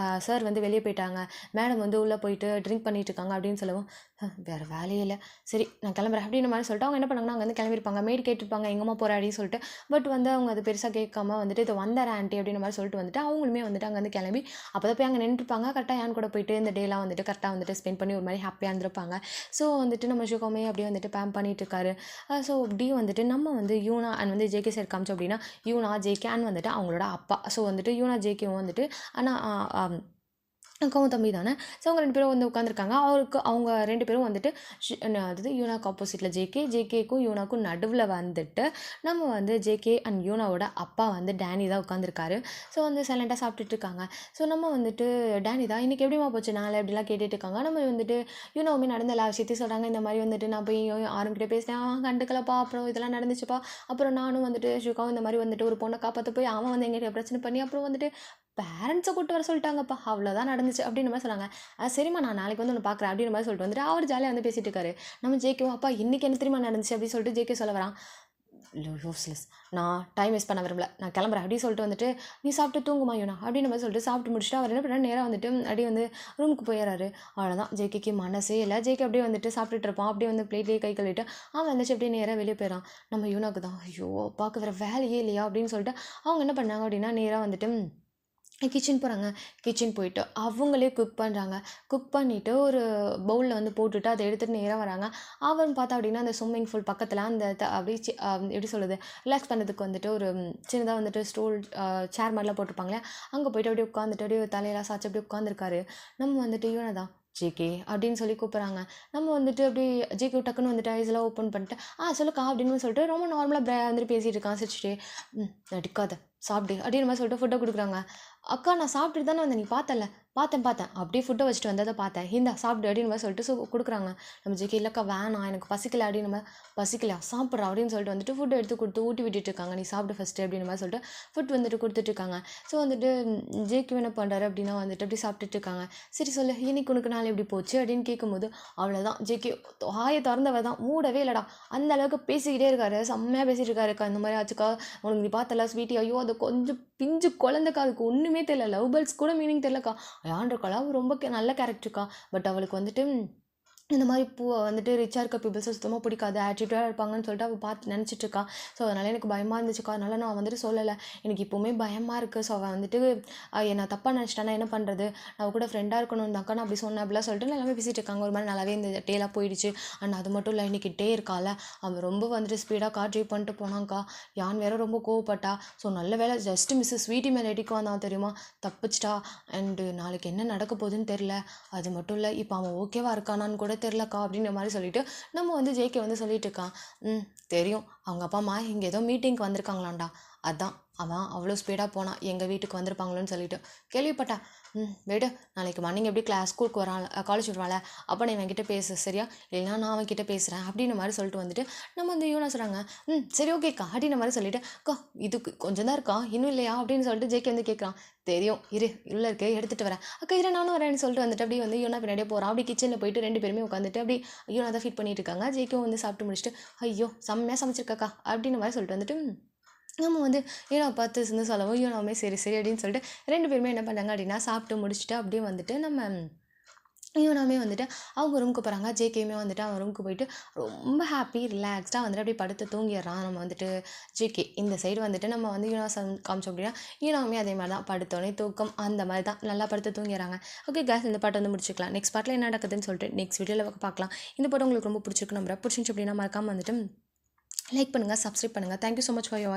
சார் வந்து வெளியே போயிட்டாங்க, மேடம் வந்து உள்ளே போயிட்டு ட்ரிங்க் பண்ணிகிட்டு இருக்காங்க" அப்படின்னு சொல்லவும், வேறு வேலையே இல்லை, சரி நான் கிளம்புறேன் அப்படின்ற மாதிரி சொல்லிட்டு அவங்க என்ன பண்ணாங்கன்னா அங்கே வந்து கிளம்பியிருப்பாங்க. மேடு கேட்டிருப்பாங்க, "எங்கம்மா போகிற?" அப்படின்னு சொல்லிட்டு. பட் வந்து அவங்க அது பெருசாக கேட்காம வந்துட்டு, "இது வந்துடுறேன் ஆண்டி" அப்படின்ற மாதிரி சொல்லிட்டு வந்துட்டு அவங்களுமே வந்துட்டு அங்கே வந்து கிளம்பி அப்போ தான் போய் அங்கே நின்றுருப்பாங்க. கரெக்டாக யான் கூட போயிட்டு இந்த டேலாம் வந்துட்டு கரெக்டாக வந்துட்டு ஸ்பெண்ட் பண்ணி ஒரு மாதிரி ஹாப்பியாக இருந்திருப்பாங்க. ஸோ வந்துட்டு நம்ம ஷுகோமே அப்படியே வந்துட்டு பேம் பண்ணிட்டு இருக்காரு. ஸோ அப்படியே வந்துட்டு நம்ம வந்து யூனா அண்ட் வந்து ஜேகே சைடு காமிச்சோம் அப்படின்னா, யூனா ஜேகே அண்ட் வந்துட்டு அவங்களோட அப்பா. ஸோ வந்துட்டு யூனா ஜேகேவும் வந்துட்டு ஆனால் அக்காவும் தம்பி தானே. ஸோ அவங்க 2 பேரும் வந்து உட்காந்துருக்காங்க. அவங்க 2 பேரும் வந்துட்டு அதாவது யூனாக்கு ஆப்போசிட்டில் ஜேகேக்கும் யூனாக்கும் நடுவில் வந்துட்டு நம்ம வந்து ஜேகே அண்ட் யூனாவோட அப்பா வந்து டேனி தான் உட்காந்துருக்காரு. ஸோ வந்து சைலண்ட்டாக சாப்பிட்டுட்டு இருக்காங்க. ஸோ நம்ம வந்துட்டு டேனி தான், "இன்றைக்கி எப்படிமா போச்சு நாள்?" அப்படிலாம் கேட்டுட்டு இருக்காங்க. நம்ம வந்துட்டு யூனாவுமே நடந்த எல்லா விஷயத்தையும் சொல்கிறாங்க. இந்த மாதிரி வந்துட்டு நான் போய் ஆரம்பிக்கிட்ட பேசினேன், அவன் கண்டுக்கலப்பா, அப்புறம் இதெல்லாம் நடந்துச்சுப்பா, அப்புறம் நானும் வந்துட்டு ஷுகாவும் இந்த மாதிரி வந்துட்டு ஒரு பொண்ணை காப்பாற்ற போய் அவன் வந்து எங்கிட்ட பிரச்சனை பண்ணி அப்புறம் வந்துட்டு பேரண்ட்ஸை கூப்பிட்டு வர சொல்லிட்டாங்கப்பா, அவ்வளோதான் நடந்துச்சு அப்படின்ற மாதிரி சொன்னாங்க. சரிம்மா நான் நாளைக்கு வந்து ஒன்று பார்க்குறேன் அப்படின்ற மாதிரி சொல்லிட்டு வந்துட்டு அவர் ஜாலியாக வந்து பேசிகிட்டு இருக்காரு. நம்ம ஜேகேவும், "அப்பா இன்றைக்கி என்ன தெரியுமா நடந்துச்சு" அப்படின்னு சொல்லிட்டு ஜேகே சொல்ல வரான். யூஸ்லெஸ், நான் டைம் வேஸ்ட் பண்ண விரும்பல, நான் கிளம்புறேன் அப்படின்னு சொல்லிட்டு வந்துட்டு நீ சாப்பிட்டு தூங்குமா யூனா அப்படின்னு மாதிரி சொல்லிட்டு சாப்பிட்டு முடிச்சுட்டு அவர் என்ன பண்ணால் நேராக வந்துட்டு அப்படியே வந்து ரூமுக்கு போயிடறாரு. அவ்வளோதான், ஜேகேக்கு மனசே இல்லை. ஜேகே அப்படியே வந்துட்டு சாப்பிட்டுட்டு இருப்பான். அப்படியே வந்து பிளேட்லேயே கை கழுவிட்டு அவன் வந்துச்சு அப்படியே நேராக வெளியே போயிடறான். நம்ம யூனாக்கு தான் ஐயோ பார்க்க வேறு வேலையே இல்லையா அப்படின்னு சொல்லிட்டு அவங்க என்ன பண்ணாங்க அப்படின்னா நேராக வந்துட்டு கிச்சன் போகிறாங்க. கிச்சன் போயிட்டு அவங்களே குக் பண்ணுறாங்க. குக் பண்ணிவிட்டு ஒரு பவுலில் வந்து போட்டுட்டு அதை எடுத்துகிட்டு நேராக வராங்க. அவன் பார்த்தா அப்படின்னா அந்த ஸ்விம்மிங் பூல் பக்கத்தில் அந்த அப்படியே எப்படி சொல்லுது, ரிலாக்ஸ் பண்ணுறதுக்கு வந்துட்டு ஒரு சின்னதாக வந்துட்டு ஸ்டூல் சேர் மாதிரிலாம் போட்டிருப்பாங்களே, அங்கே போயிட்டு அப்படியே உட்காந்துட்டு அப்படியே தலையெல்லாம் சாய்ச்சி அப்படியே உட்காந்துருக்காரு. நம்ம வந்துட்டு இவனை தான் ஜேகே அப்படின்னு சொல்லி கூப்பிட்றாங்க. நம்ம வந்துட்டு அப்படி ஜேகே டக்குன்னு வந்துட்டு ஐஸ்லாம் ஓப்பன் பண்ணிட்டு சொல்லுக்கா அப்படின்னு சொல்லிட்டு ரொம்ப நார்மலாக வந்துட்டு பேசிகிட்டு இருக்கான் சிரிச்சிட்டு. நடிக்காத சாப்பிடு அப்படின்னு மாதிரி சொல்லிட்டு ஃபுட்டை கொடுக்குறாங்க. அக்கா நான் சாப்பிட்டுட்டு தானே வந்தேன், நீ பார்த்தல, பார்த்தேன் அப்படியே ஃபுட்டை வச்சுட்டு வந்ததை பார்த்தேன், இந்தா சாப்பிடு அப்படின்னு மாதிரி சொல்லிட்டு கொடுக்குறாங்க. நம்ம ஜேகே இல்லைக்கா வேணாம் எனக்கு பசிக்கலை அப்படின்னு நம்ம பசிக்கலையா சாப்பிட்றா அப்படின்னு சொல்லிட்டு வந்துட்டு ஃபுட்டை எடுத்து கொடுத்து ஊட்டி விட்டுட்டு இருக்காங்க. நீ சாப்பிடு ஃபஸ்ட்டு அப்படின்னு மாதிரி சொல்லிட்டு ஃபுட் வந்துட்டு கொடுத்துட்ருக்காங்க. ஸோ வந்துட்டு ஜேகே என்ன பண்ணுறாரு அப்படின்னா வந்துட்டு அப்படி சாப்பிட்டுட்டு இருக்காங்க. சரி சொல்லு இன்னைக்கு உனக்கு நாள் எப்படி போச்சு அப்படின்னு கேட்கும்போது அவ்வளோதான், ஜேகே ஆயை திறந்தவ தான், மூடவே இல்லைடா, அந்த அளவுக்கு பேசிக்கிட்டே இருக்காரு, செம்மையாக பேசிகிட்டு இருக்காருக்கா. இந்த மாதிரி ஆச்சுக்கா உனக்கு நீ பார்த்தல ஸ்வீட்டி, ஐயோ அது கொஞ்சம் பிஞ்சு குழந்தைக்கா, அதுக்கு ஒன்றுமே தெரியல, லவ் பேர்ட்ஸ் கூட மீனிங் தெரியலக்கா. யாருக்கா ரொம்ப நல்ல கேரக்டருக்கா, பட் அவளுக்கு வந்துட்டு இந்த மாதிரி வந்துட்டு ரிச்சாக இருக்க பீப்புள்ஸை சுத்தமாக பிடிக்காது, ஆட்டிடியூடாக இருப்பாங்கன்னு சொல்லிட்டு அவள் பார்த்து நினச்சிட்ருக்கா. ஸோ அதனால் எனக்கு பயமாக இருந்துச்சுக்கா, அதனால் நான் வந்துட்டு சொல்லலை, எனக்கு இப்போவுமே பயமாக இருக்குது. ஸோ அவள் வந்துட்டு என்னை தப்பாக நினச்சிட்டானா என்ன பண்ணுறது, நான் கூட ஃப்ரெண்டாக இருக்கணும் தாக்கா நான் அப்படி சொன்னேன் அப்படிலாம் சொல்லிட்டு எல்லாமே பேசிகிட்டு இருக்காங்க. ஒரு மாதிரி நல்லாவே இந்த டேலாக போயிடுச்சு. அண்ட் அது மட்டும் இல்லை, இன்றைக்கிட்டே இருக்கால அவன் ரொம்ப வந்துட்டு ஸ்பீடாக கார் ட்ரைவ் பண்ணிட்டு போனாங்க்கா. யான் வேற ரொம்ப கோவப்பட்டா. ஸோ நல்ல வேலை ஜஸ்ட் மிஸ்ஸஸ் ஸ்வீட்டி மேலே எடிக்கு வந்தான் தெரியுமா, தப்பிச்சிட்டா. அண்டு நாளைக்கு என்ன நடக்க போகுதுன்னு தெரில. அது மட்டும் இல்லை இப்போ அவன் ஓகேவா இருக்கானான்னு கூட தெரிலக்கா அப்படின்ற மாதிரி சொல்லிட்டு நம்ம வந்து ஜேகே வந்து சொல்லிட்டு இருக்கான். தெரியும் அவங்க அப்பா அம்மா இங்கே ஏதோ மீட்டிங்க்கு வந்திருக்காங்களாண்டா, அதான் அவன் அவ்வளோ ஸ்பீடாக போனான், எங்கள் வீட்டுக்கு வந்திருப்பாங்களோன்னு சொல்லிட்டு கேள்விப்பட்டா. விடு, நாளைக்கு மார்னிங் எப்படி ஸ்கூலுக்கு வரான், காலேஜ் வருவான்ல, அப்போ நான் இவன்கிட்ட பேசு சரியா, இல்லைன்னா நான் அவன்கிட்ட பேசுகிறேன் அப்படின்ற மாதிரி சொல்லிட்டு வந்துட்டு நம்ம வந்து யூனா சொல்கிறாங்க. சரி ஓகேக்கா அப்படின்ற மாதிரி சொல்லிட்டு அக்கா இதுக்கு கொஞ்சம் தான் இருக்கா இன்னும் இல்லையா அப்படின்னு சொல்லிட்டு ஜேகே வந்து கேட்குறான். தெரியும் இரு உள்ளே இருக்கே எடுத்துகிட்டு வரேன், அக்கா இரு நானும் வரேன்னு சொல்லிட்டு வந்துட்டு அப்படியே வந்து யூனா பின்னாடியே போகிறான். அப்படி கிச்சனில் போயிட்டு 2 பேருமே உட்காந்துட்டு அப்படி யூனா தான் ஃபீட் பண்ணிட்டு இருக்காங்க. ஜேகேவும் வந்து சாப்பிட்டு முடிச்சுட்டு ஐயோ செம்மையாக சமைச்சிருக்காக்கா அப்படின்ற மாதிரி சொல்லிட்டு வந்துட்டு நம்ம வந்து யூனா பார்த்து சிந்து சொல்லவும் யூனாவுமே சரி சரி அப்படின்னு சொல்லிட்டு 2 பேருமே என்ன பண்ணாங்க அப்படின்னா சாப்பிட்டு முடிச்சுட்டு அப்படியே வந்துட்டு நம்ம யூனாவுமே வந்துட்டு அவங்க ரூமுக்கு போகிறாங்க. ஜேகேயுமே வந்துட்டு அவன் ரூமுக்கு போயிட்டு ரொம்ப ஹாப்பி ரிலாக்ஸ்டாக வந்துட்டு அப்படியே படுத்து தூங்கிடுறான். நம்ம வந்துட்டு ஜேகே இந்த சைடு வந்துட்டு நம்ம வந்து யூனா காமிச்சோம் அப்படின்னா யூனாவுமே அதே மாதிரி தான் படுத்தோடனே தூக்கம் அந்த மாதிரி தான் நல்லா படுத்து தூங்கிடுறாங்க. ஓகே கேஸ், இந்த பாட்டு வந்து முடிச்சுக்கலாம். நெக்ஸ்ட் பாட்டில் என்ன நடக்குதுன்னு சொல்லிட்டு நெக்ஸ்ட் வீடியோவில் பார்க்கலாம். இந்த பாட்டு உங்களுக்கு ரொம்ப பிடிச்சிருக்கு, நம்ம பிடிச்சிருந்துச்சு அப்படின்னா மறக்காமல் வந்துட்டு லைக் பண்ணுங்கள், சப்ஸ்கிரைப் பண்ணுங்கள். Thank you so much for your வாட்சிங்.